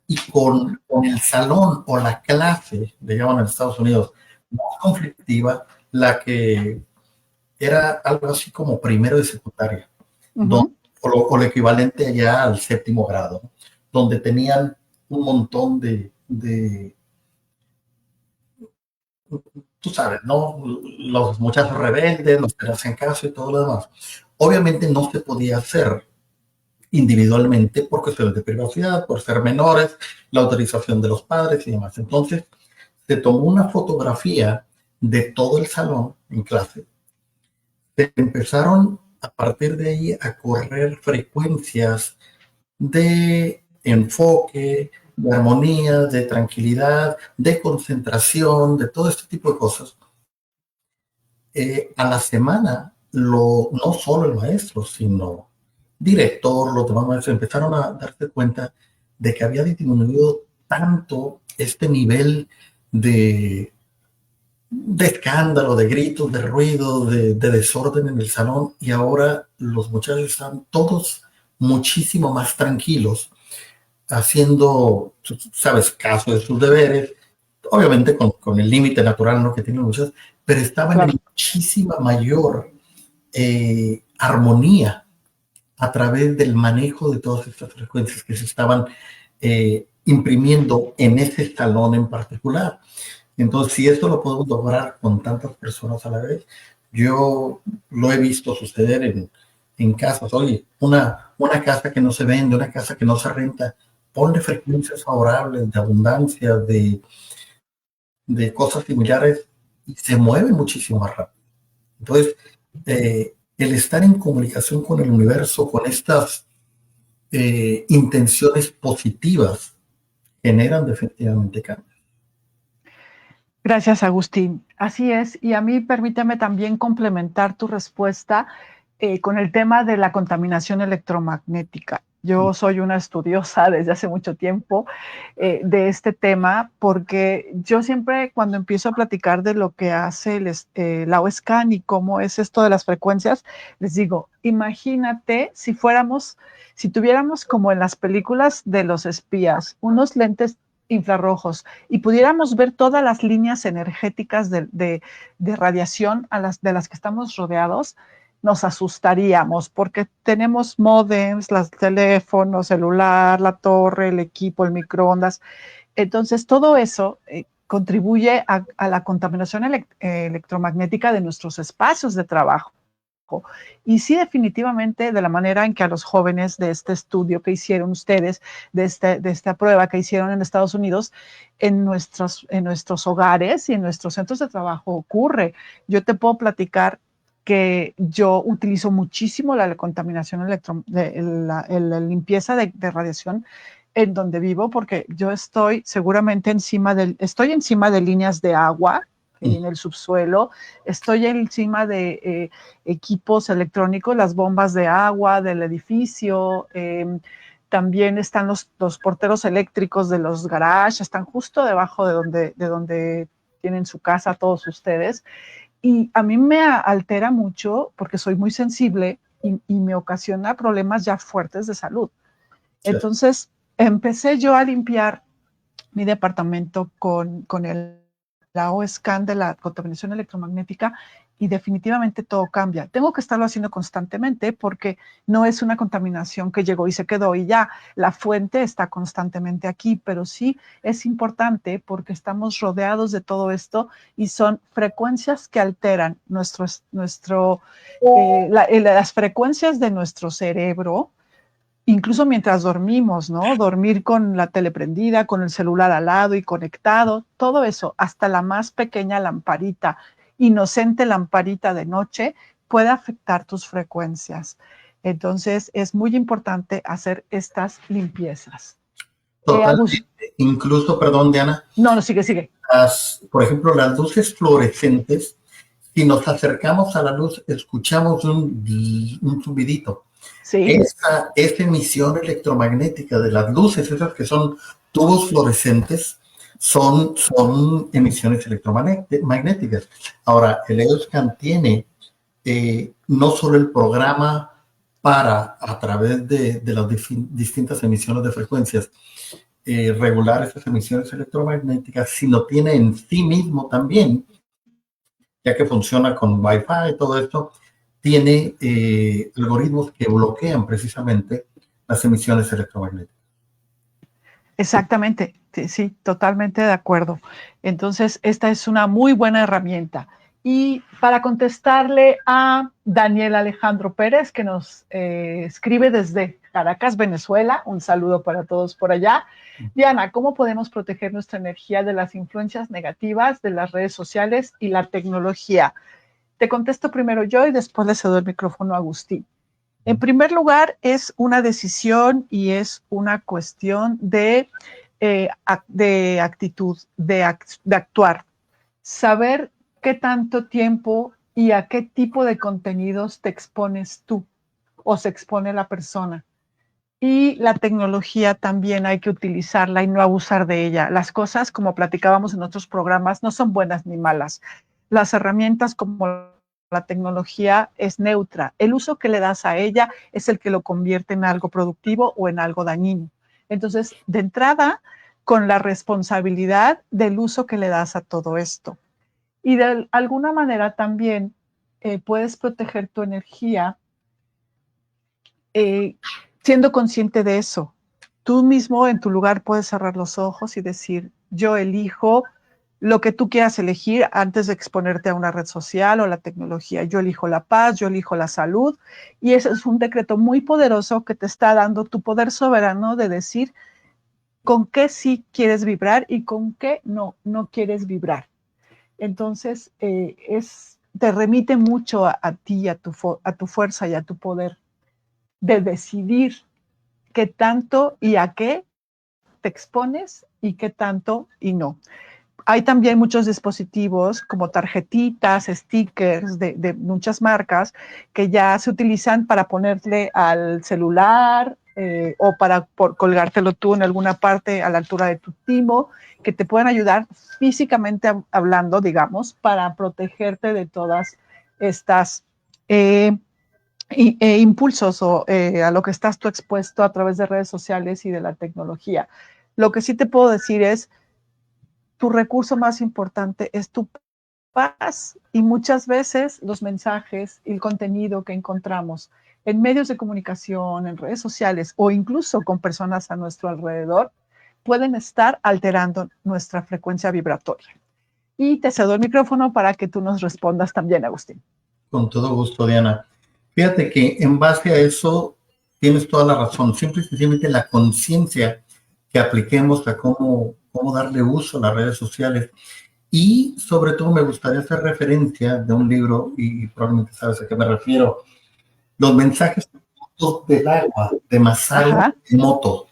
Speaker 4: Y con el salón o la clase, le llaman en Estados Unidos, más conflictiva, la que era algo así como primero de secundaria, o lo equivalente allá al séptimo grado, donde tenían un montón de tú sabes, ¿no? Los muchachos rebeldes, los que no hacen caso y todo lo demás. Obviamente no se podía hacer individualmente por cuestiones de privacidad, por ser menores, la autorización de los padres y demás. Entonces, se tomó una fotografía de todo el salón en clase. Se empezaron a partir de ahí a correr frecuencias de enfoque, de armonía, de tranquilidad, de concentración, de todo este tipo de cosas. A la semana, no solo el maestro, sino director, los demás maestros empezaron a darse cuenta de que había disminuido tanto este nivel de escándalo, de gritos, de ruido, de desorden en el salón, y ahora los muchachos están todos muchísimo más tranquilos, haciendo, sabes, caso de sus deberes, obviamente con el límite natural, ¿no?, que tienen muchos, pero estaban en muchísima mayor armonía a través del manejo de todas estas frecuencias que se estaban imprimiendo en ese salón en particular. Entonces, si esto lo podemos lograr con tantas personas a la vez, yo lo he visto suceder en casas. Oye, una casa que no se vende, una casa que no se renta, ponle frecuencias favorables de abundancia, de cosas similares, y se mueve muchísimo más rápido. Entonces, el estar en comunicación con el universo, con estas intenciones positivas, generan definitivamente cambios.
Speaker 3: Gracias, Agustín. Así es. Y a mí permíteme también complementar tu respuesta con el tema de la contaminación electromagnética. Yo soy una estudiosa desde hace mucho tiempo de este tema, porque yo siempre cuando empiezo a platicar de lo que hace la OSCAN y cómo es esto de las frecuencias, les digo, imagínate si tuviéramos como en las películas de los espías, unos lentes infrarrojos y pudiéramos ver todas las líneas energéticas de radiación de las que estamos rodeados, nos asustaríamos porque tenemos módems, los teléfonos, celular, la torre, el equipo, el microondas. Entonces, todo eso contribuye a la contaminación electromagnética de nuestros espacios de trabajo. Y sí, definitivamente, de la manera en que a los jóvenes de este estudio que hicieron ustedes, de esta prueba que hicieron en Estados Unidos, en nuestros hogares y en nuestros centros de trabajo ocurre. Yo te puedo platicar que yo utilizo muchísimo la contaminación la limpieza de radiación en donde vivo, porque yo estoy seguramente encima de líneas de agua en el subsuelo, estoy encima de equipos electrónicos, las bombas de agua del edificio, también están los porteros eléctricos de los garages, están justo debajo de donde tienen su casa todos ustedes. Y a mí me altera mucho porque soy muy sensible y me ocasiona problemas ya fuertes de salud. Sí. Entonces, empecé yo a limpiar mi departamento con la OSCAN de la contaminación electromagnética y definitivamente todo cambia. Tengo que estarlo haciendo constantemente porque no es una contaminación que llegó y se quedó y ya. La fuente está constantemente aquí, pero sí es importante porque estamos rodeados de todo esto y son frecuencias que alteran las frecuencias de nuestro cerebro, incluso mientras dormimos, ¿no? Dormir con la tele prendida, con el celular al lado y conectado, todo eso, hasta la más pequeña lamparita, inocente lamparita de noche, puede afectar tus frecuencias. Entonces, es muy importante hacer estas limpiezas.
Speaker 4: Totalmente. Incluso, perdón, Diana.
Speaker 3: No, sigue.
Speaker 4: Por ejemplo, las luces fluorescentes, si nos acercamos a la luz, escuchamos un zumbidito. Sí. Esa emisión electromagnética de las luces, esas que son tubos fluorescentes, son emisiones electromagnéticas. Ahora, el EOSCAN tiene no solo el programa para, a través de las distintas emisiones de frecuencias, regular esas emisiones electromagnéticas, sino tiene en sí mismo también, ya que funciona con Wi-Fi y todo esto, tiene algoritmos que bloquean precisamente las emisiones electromagnéticas.
Speaker 3: Exactamente, sí, sí, totalmente de acuerdo. Entonces, esta es una muy buena herramienta. Y para contestarle a Daniel Alejandro Pérez, que nos escribe desde Caracas, Venezuela, un saludo para todos por allá. Diana, ¿cómo podemos proteger nuestra energía de las influencias negativas de las redes sociales y la tecnología? Te contesto primero yo y después le cedo el micrófono a Agustín. En primer lugar, es una decisión y es una cuestión de actitud, de actuar. Saber qué tanto tiempo y a qué tipo de contenidos te expones tú o se expone la persona. Y la tecnología también hay que utilizarla y no abusar de ella. Las cosas, como platicábamos en otros programas, no son buenas ni malas. Las herramientas como la tecnología es neutra. El uso que le das a ella es el que lo convierte en algo productivo o en algo dañino. Entonces, de entrada, con la responsabilidad del uso que le das a todo esto. Y de alguna manera también puedes proteger tu energía siendo consciente de eso. Tú mismo en tu lugar puedes cerrar los ojos y decir, yo elijo lo que tú quieras elegir antes de exponerte a una red social o la tecnología. Yo elijo la paz, yo elijo la salud, y ese es un decreto muy poderoso que te está dando tu poder soberano de decir con qué sí quieres vibrar y con qué no quieres vibrar. Entonces, te remite mucho a ti, a tu fuerza y a tu poder de decidir qué tanto y a qué te expones y qué tanto y no. Hay también muchos dispositivos como tarjetitas, stickers de muchas marcas que ya se utilizan para ponerle al celular o para colgártelo tú en alguna parte a la altura de tu timo, que te pueden ayudar físicamente hablando, digamos, para protegerte de todas estas impulsos o a lo que estás tú expuesto a través de redes sociales y de la tecnología. Lo que sí te puedo decir es, tu recurso más importante es tu paz, y muchas veces los mensajes y el contenido que encontramos en medios de comunicación, en redes sociales o incluso con personas a nuestro alrededor pueden estar alterando nuestra frecuencia vibratoria. Y te cedo el micrófono para que tú nos respondas también, Agustín.
Speaker 4: Con todo gusto, Diana. Fíjate que en base a eso tienes toda la razón. Simple y sencillamente la conciencia que apliquemos a cómo darle uso a las redes sociales. Y sobre todo me gustaría hacer referencia de un libro, y probablemente sabes a qué me refiero, Los mensajes del agua, de Masaru Emoto.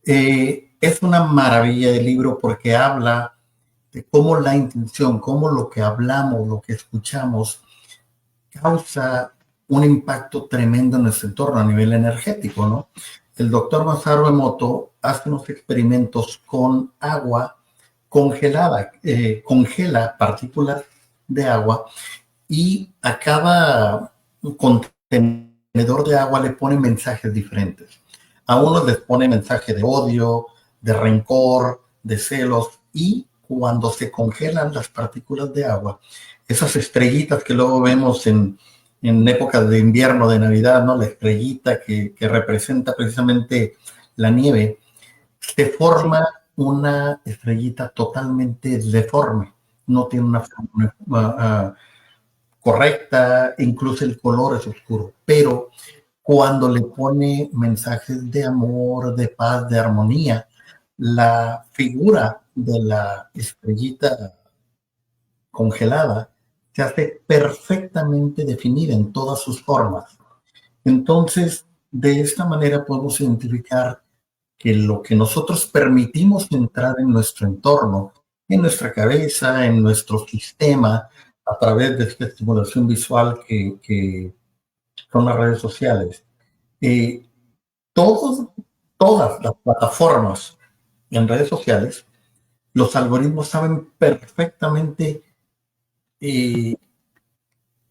Speaker 4: Es una maravilla de libro porque habla de cómo la intención, cómo lo que hablamos, lo que escuchamos, causa un impacto tremendo en nuestro entorno a nivel energético, ¿no? El doctor Masaru Emoto hace unos experimentos con agua congelada, congela partículas de agua y a cada contenedor de agua le pone mensajes diferentes. A unos les pone mensaje de odio, de rencor, de celos, y cuando se congelan las partículas de agua, esas estrellitas que luego vemos en épocas de invierno, de Navidad, ¿no? La estrellita que representa precisamente la nieve, se forma una estrellita totalmente deforme, no tiene una forma correcta, incluso el color es oscuro, pero cuando le pone mensajes de amor, de paz, de armonía, la figura de la estrellita congelada se hace perfectamente definida en todas sus formas. Entonces, de esta manera podemos identificar que lo que nosotros permitimos entrar en nuestro entorno, en nuestra cabeza, en nuestro sistema, a través de esta estimulación visual que son las redes sociales, todas las plataformas en redes sociales los algoritmos saben perfectamente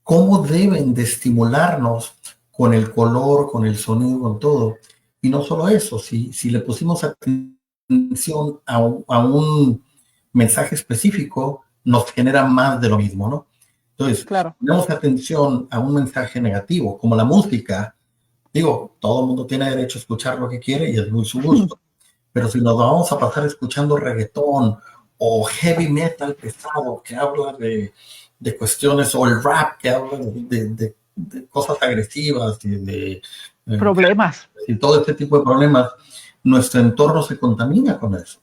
Speaker 4: cómo deben de estimularnos con el color, con el sonido, con todo. Y no solo eso, si le pusimos atención a un mensaje específico, nos genera más de lo mismo, ¿no? Entonces,
Speaker 3: Claro.
Speaker 4: si damos atención a un mensaje negativo, como la música, digo, todo el mundo tiene derecho a escuchar lo que quiere y es muy su gusto, pero si nos vamos a pasar escuchando reggaetón o heavy metal pesado que habla de cuestiones, o el rap que habla de cosas agresivas y
Speaker 3: Problemas.
Speaker 4: y todo este tipo de problemas, nuestro entorno se contamina con eso.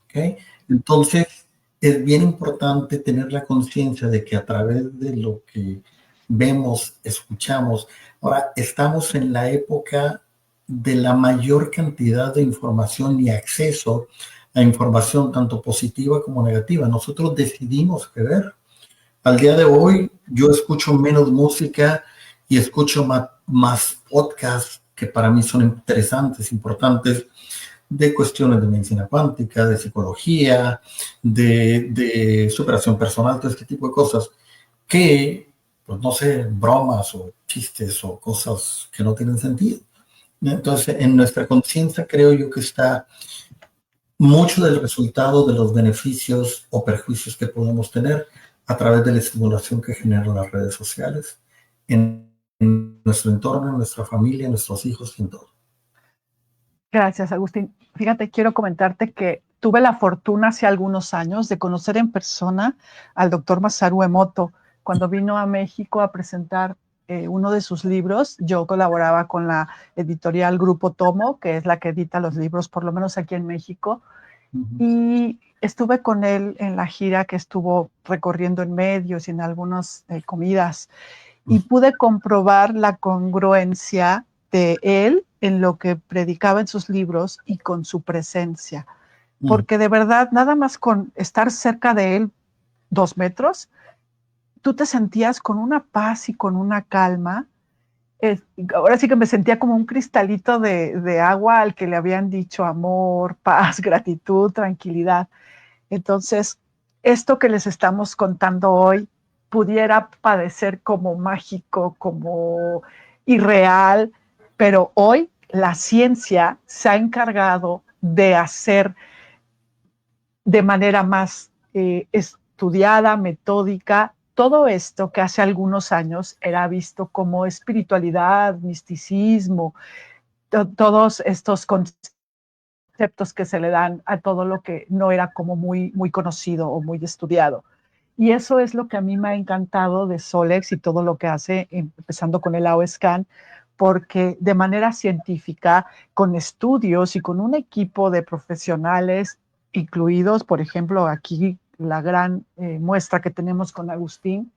Speaker 4: ¿Okay? Entonces, es bien importante tener la conciencia de que a través de lo que vemos, escuchamos, ahora estamos en la época de la mayor cantidad de información y acceso a información tanto positiva como negativa. Nosotros decidimos qué ver. Al día de hoy yo escucho menos música y escucho más podcasts que para mí son interesantes, importantes, de cuestiones de medicina cuántica, de psicología, de superación personal, todo este tipo de cosas que, pues no sé, bromas o chistes o cosas que no tienen sentido. Entonces, en nuestra conciencia creo yo que está mucho del resultado de los beneficios o perjuicios que podemos tener a través de la estimulación que generan las redes sociales en nuestro entorno, en nuestra familia, en nuestros hijos y en todo.
Speaker 3: Gracias, Agustín. Fíjate, quiero comentarte que tuve la fortuna hace algunos años de conocer en persona al doctor Masaru Emoto. Cuando vino a México a presentar uno de sus libros, yo colaboraba con la editorial Grupo Tomo, que es la que edita los libros, por lo menos aquí en México, y estuve con él en la gira que estuvo recorriendo en medios y en algunas comidas, y pude comprobar la congruencia de él en lo que predicaba en sus libros y con su presencia. Porque de verdad, nada más con estar cerca de él 2 metros, tú te sentías con una paz y con una calma. Ahora sí que me sentía como un cristalito de agua al que le habían dicho amor, paz, gratitud, tranquilidad. Entonces, esto que les estamos contando hoy pudiera parecer como mágico, como irreal, pero hoy la ciencia se ha encargado de hacer de manera más estudiada, metódica, todo esto que hace algunos años era visto como espiritualidad, misticismo, todos estos conceptos que se le dan a todo lo que no era como muy, muy conocido o muy estudiado. Y eso es lo que a mí me ha encantado de Solex y todo lo que hace, empezando con el AOScan, porque de manera científica, con estudios y con un equipo de profesionales incluidos, por ejemplo, aquí la gran muestra que tenemos con Agustín,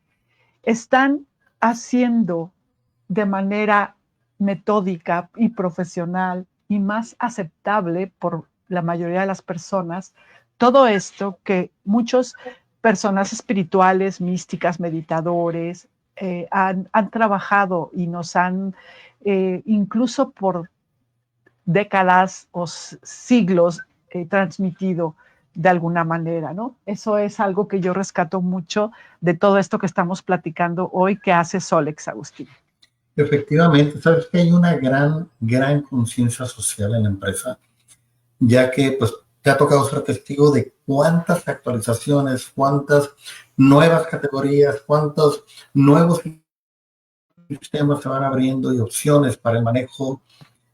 Speaker 3: están haciendo de manera metódica y profesional y más aceptable por la mayoría de las personas todo esto que muchos personas espirituales, místicas, meditadores, han trabajado y nos han, incluso por décadas o siglos, transmitido de alguna manera, ¿no? Eso es algo que yo rescato mucho de todo esto que estamos platicando hoy que hace Solex, Agustín.
Speaker 4: Efectivamente, sabes que hay una gran conciencia social en la empresa, ya que pues te ha tocado ser testigo de cuántas actualizaciones, cuántas nuevas categorías, cuántos nuevos sistemas se van abriendo y opciones para el manejo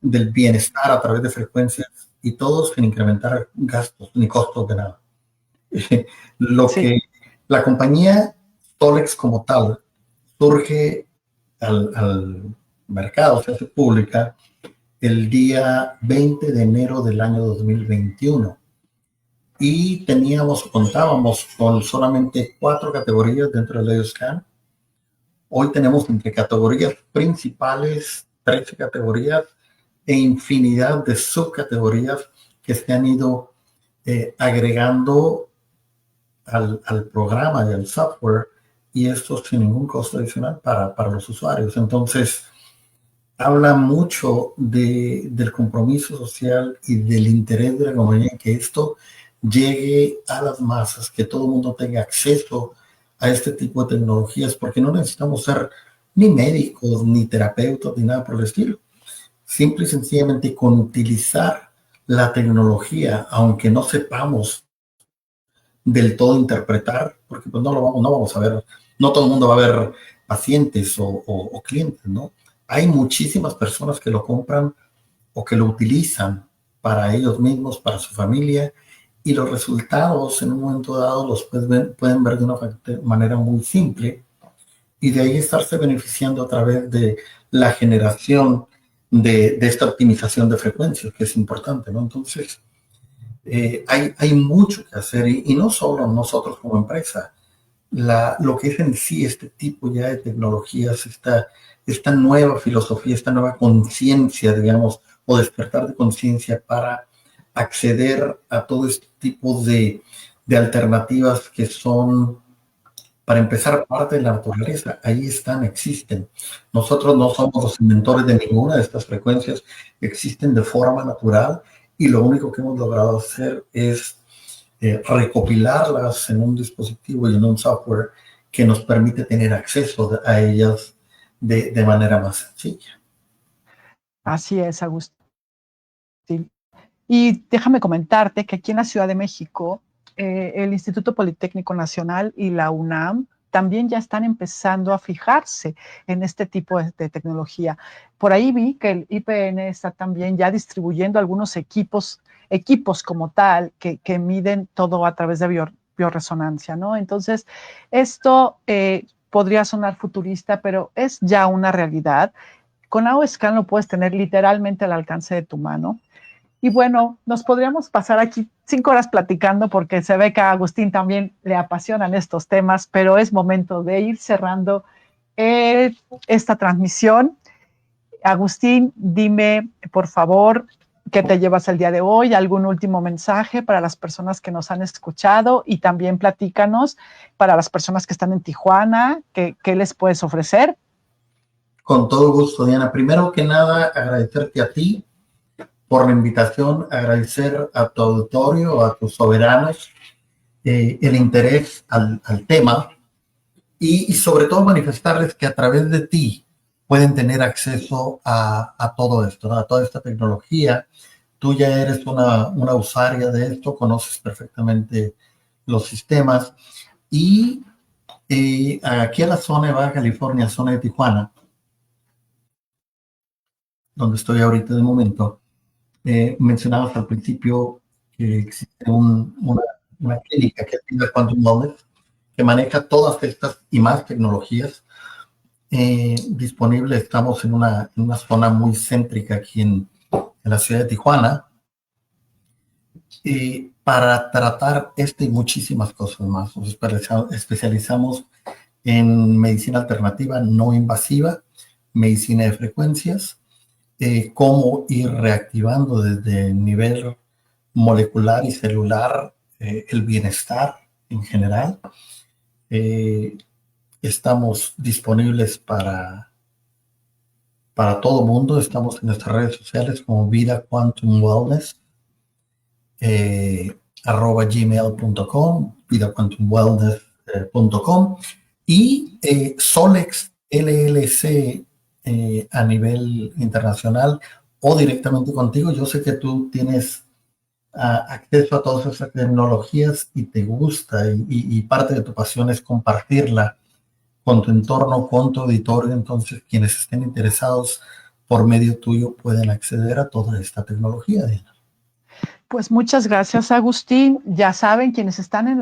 Speaker 4: del bienestar a través de frecuencias y todos sin incrementar gastos ni costos de nada. Lo
Speaker 3: Sí.
Speaker 4: que la compañía Solex como tal surge al mercado, se hace pública el día 20 de enero del año 2021 y contábamos con solamente 4 categorías dentro del AOScan. Hoy tenemos entre categorías principales 13 categorías e infinidad de subcategorías que se han ido agregando al programa y al software, y esto sin ningún costo adicional para los usuarios. Entonces, habla mucho del compromiso social y del interés de la compañía, que esto llegue a las masas, que todo el mundo tenga acceso a este tipo de tecnologías, porque no necesitamos ser ni médicos, ni terapeutas, ni nada por el estilo. Simple y sencillamente con utilizar la tecnología, aunque no sepamos del todo interpretar, porque pues no vamos a ver, no todo el mundo va a ver pacientes o clientes, ¿no? Hay muchísimas personas que lo compran o que lo utilizan para ellos mismos, para su familia, y los resultados en un momento dado los pueden ver de una manera muy simple, y de ahí estarse beneficiando a través de la generación de esta optimización de frecuencias, que es importante, ¿no? Entonces, hay mucho que hacer, y no solo nosotros como empresa, lo que es en sí este tipo ya de tecnologías, esta nueva filosofía, esta nueva conciencia, digamos, o despertar de conciencia para acceder a todo este tipo de alternativas que son, para empezar, parte de la naturaleza. Ahí están, existen. Nosotros no somos los inventores de ninguna de estas frecuencias, existen de forma natural, y lo único que hemos logrado hacer es recopilarlas en un dispositivo y en un software que nos permite tener acceso a ellas de manera más sencilla.
Speaker 3: Así es, Agustín. Y déjame comentarte que aquí en la Ciudad de México, el Instituto Politécnico Nacional y la UNAM también ya están empezando a fijarse en este tipo de tecnología. Por ahí vi que el IPN está también ya distribuyendo algunos equipos como tal, que miden todo a través de bioresonancia, ¿no? Entonces, esto podría sonar futurista, pero es ya una realidad. Con AOScan lo puedes tener literalmente al alcance de tu mano. Y bueno, nos podríamos pasar aquí 5 horas platicando, porque se ve que a Agustín también le apasionan estos temas, pero es momento de ir cerrando esta transmisión. Agustín, dime, por favor, ¿qué te llevas el día de hoy? ¿Algún último mensaje para las personas que nos han escuchado? Y también platícanos para las personas que están en Tijuana, ¿qué les puedes ofrecer?
Speaker 4: Con todo gusto, Diana. Primero que nada, agradecerte a ti por la invitación, agradecer a tu auditorio, a tus soberanos, el interés al tema, y sobre todo manifestarles que a través de ti pueden tener acceso a todo esto, ¿no? A toda esta tecnología. Tú ya eres una usuaria de esto, conoces perfectamente los sistemas, y aquí a la zona de Baja California, zona de Tijuana, donde estoy ahorita de momento, mencionabas al principio que existe una clínica que es Quantum Wellness, que maneja todas estas y más tecnologías disponibles. Estamos en una zona muy céntrica aquí en la ciudad de Tijuana, para tratar y muchísimas cosas más. Nos especializamos en medicina alternativa no invasiva, medicina de frecuencias, cómo ir reactivando desde el nivel molecular y celular el bienestar en general. Estamos disponibles para todo mundo. Estamos en nuestras redes sociales como Vida Quantum Wellness, @gmail.com, vidaquantumwellness.com, y Solex LLC a nivel internacional, o directamente contigo. Yo sé que tú tienes acceso a todas esas tecnologías y te gusta, y parte de tu pasión es compartirla con tu entorno, con tu auditorio. Entonces, quienes estén interesados por medio tuyo pueden acceder a toda esta tecnología, Diana.
Speaker 3: Pues muchas gracias, Agustín. Ya saben, quienes están en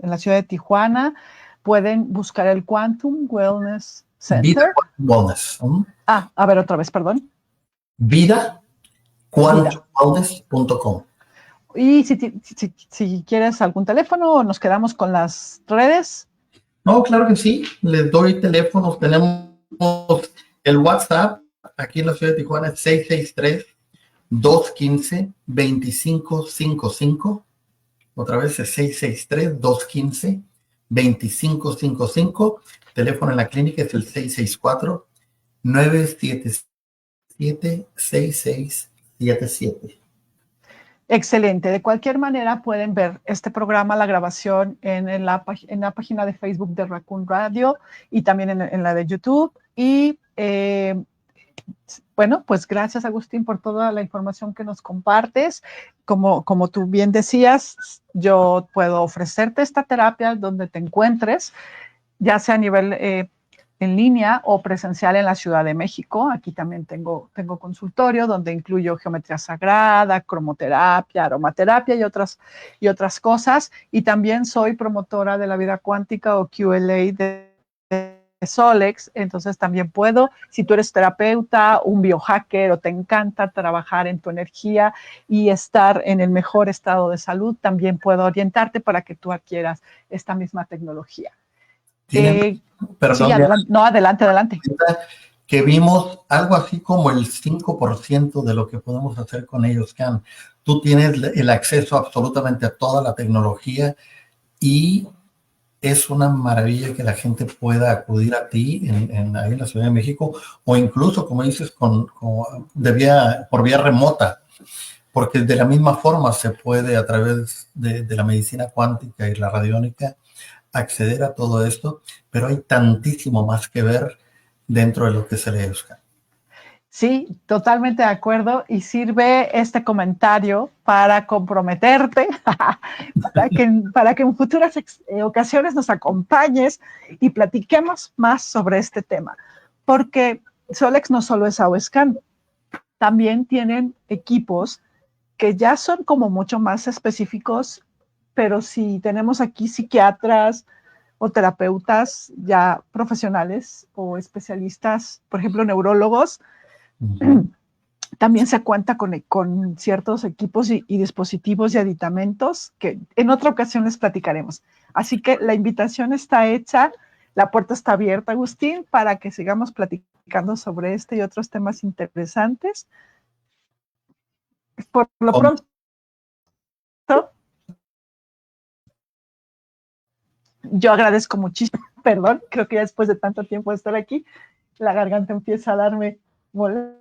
Speaker 3: la ciudad de Tijuana pueden buscar el Quantum Wellness Center.
Speaker 4: Vida Quantum Wellness.
Speaker 3: A ver, otra vez, perdón.
Speaker 4: VidaQuantumWellness.com.
Speaker 3: Y si quieres algún teléfono, nos quedamos con las redes.
Speaker 4: No, claro que sí. Les doy teléfonos. Tenemos el WhatsApp aquí en la ciudad de Tijuana, 663-215-2555. Otra vez es 663-215-2555. Teléfono en la clínica es el 664-977-6677.
Speaker 3: Excelente. De cualquier manera, pueden ver este programa, la grabación, en la página de Facebook de Raccoon Radio y también en la de YouTube. Y bueno, pues gracias, Agustín, por toda la información que nos compartes. Como tú bien decías, yo puedo ofrecerte esta terapia donde te encuentres, ya sea a nivel en línea o presencial en la Ciudad de México. Aquí también tengo consultorio donde incluyo geometría sagrada, cromoterapia, aromaterapia y otras cosas. Y también soy promotora de la vida cuántica o QLA de Solex. Entonces también puedo, si tú eres terapeuta, un biohacker o te encanta trabajar en tu energía y estar en el mejor estado de salud, también puedo orientarte para que tú adquieras esta misma tecnología.
Speaker 4: Tienen,
Speaker 3: Sí,
Speaker 4: perdón, Diana,
Speaker 3: adelante. No, adelante, adelante.
Speaker 4: que vimos algo así como el 5% de lo que podemos hacer con ellos, Can. Tú tienes el acceso absolutamente a toda la tecnología y es una maravilla que la gente pueda acudir a ti ahí en la Ciudad de México o incluso, como dices, por vía remota, porque de la misma forma se puede a través de la medicina cuántica y la radiónica acceder a todo esto, pero hay tantísimo más que ver dentro de lo que se le busca.
Speaker 3: Sí, totalmente de acuerdo, y sirve este comentario para comprometerte, para que en futuras ocasiones nos acompañes y platiquemos más sobre este tema, porque Solex no solo es AOScan, también tienen equipos que ya son como mucho más específicos, pero si tenemos aquí psiquiatras o terapeutas ya profesionales o especialistas, por ejemplo, neurólogos, también se cuenta con ciertos equipos y dispositivos y aditamentos que en otra ocasión les platicaremos. Así que la invitación está hecha, la puerta está abierta, Agustín, para que sigamos platicando sobre este y otros temas interesantes. Por lo pronto, yo agradezco muchísimo, perdón, creo que ya después de tanto tiempo de estar aquí, la garganta empieza a darme molestias.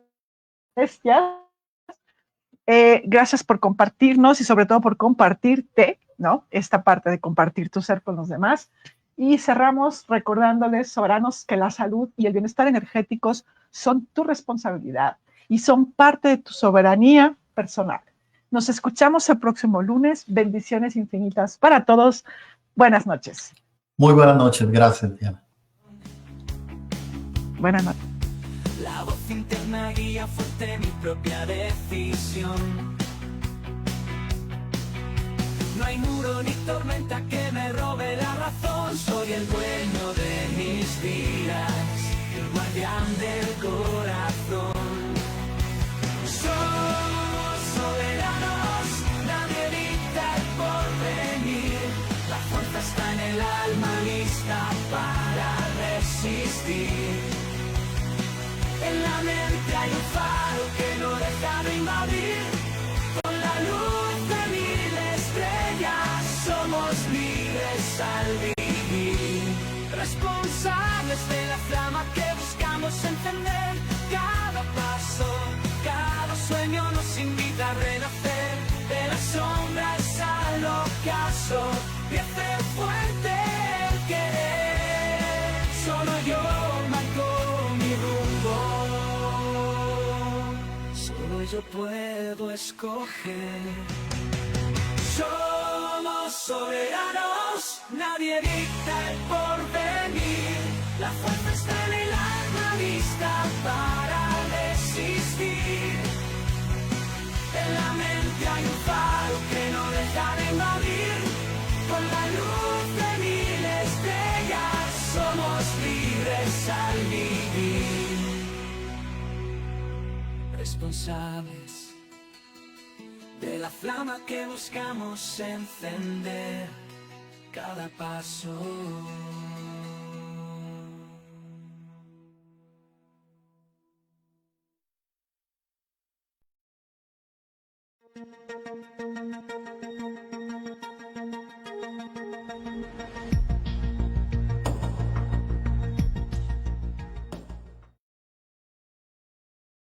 Speaker 3: Gracias por compartirnos y sobre todo por compartirte, ¿no? Esta parte de compartir tu ser con los demás. Y cerramos recordándoles, soberanos, que la salud y el bienestar energéticos son tu responsabilidad y son parte de tu soberanía personal. Nos escuchamos el próximo lunes. Bendiciones infinitas para todos. Buenas noches.
Speaker 4: Muy buenas noches. Gracias, Diana.
Speaker 3: Buenas noches.
Speaker 2: La voz interna guía fuerte mi propia decisión. No hay muro ni tormenta que me robe la razón. Soy el dueño de mis días, el guardián del corazón. Somos soberanos, nadie dicta el porvenir. La fuerza está en el alma lista para resistir. En la mente hay un faro que no deja de invadir. Con la luz de mil estrellas somos libres al vivir. Responsables de la flama que buscamos encender. Cada paso, cada sueño nos invita a renacer. De las sombras al ocaso, pierde fuerte el querer. Solo yo marco mi rumbo. Solo yo puedo escoger. Somos soberanos, nadie dicta el porvenir. La fuerza está en el alma lista para resistir. En la mente hay un faro que no deja de invadir. Con la luz de mil estrellas somos libres al vivir. Responsables de la flama que buscamos encender cada paso.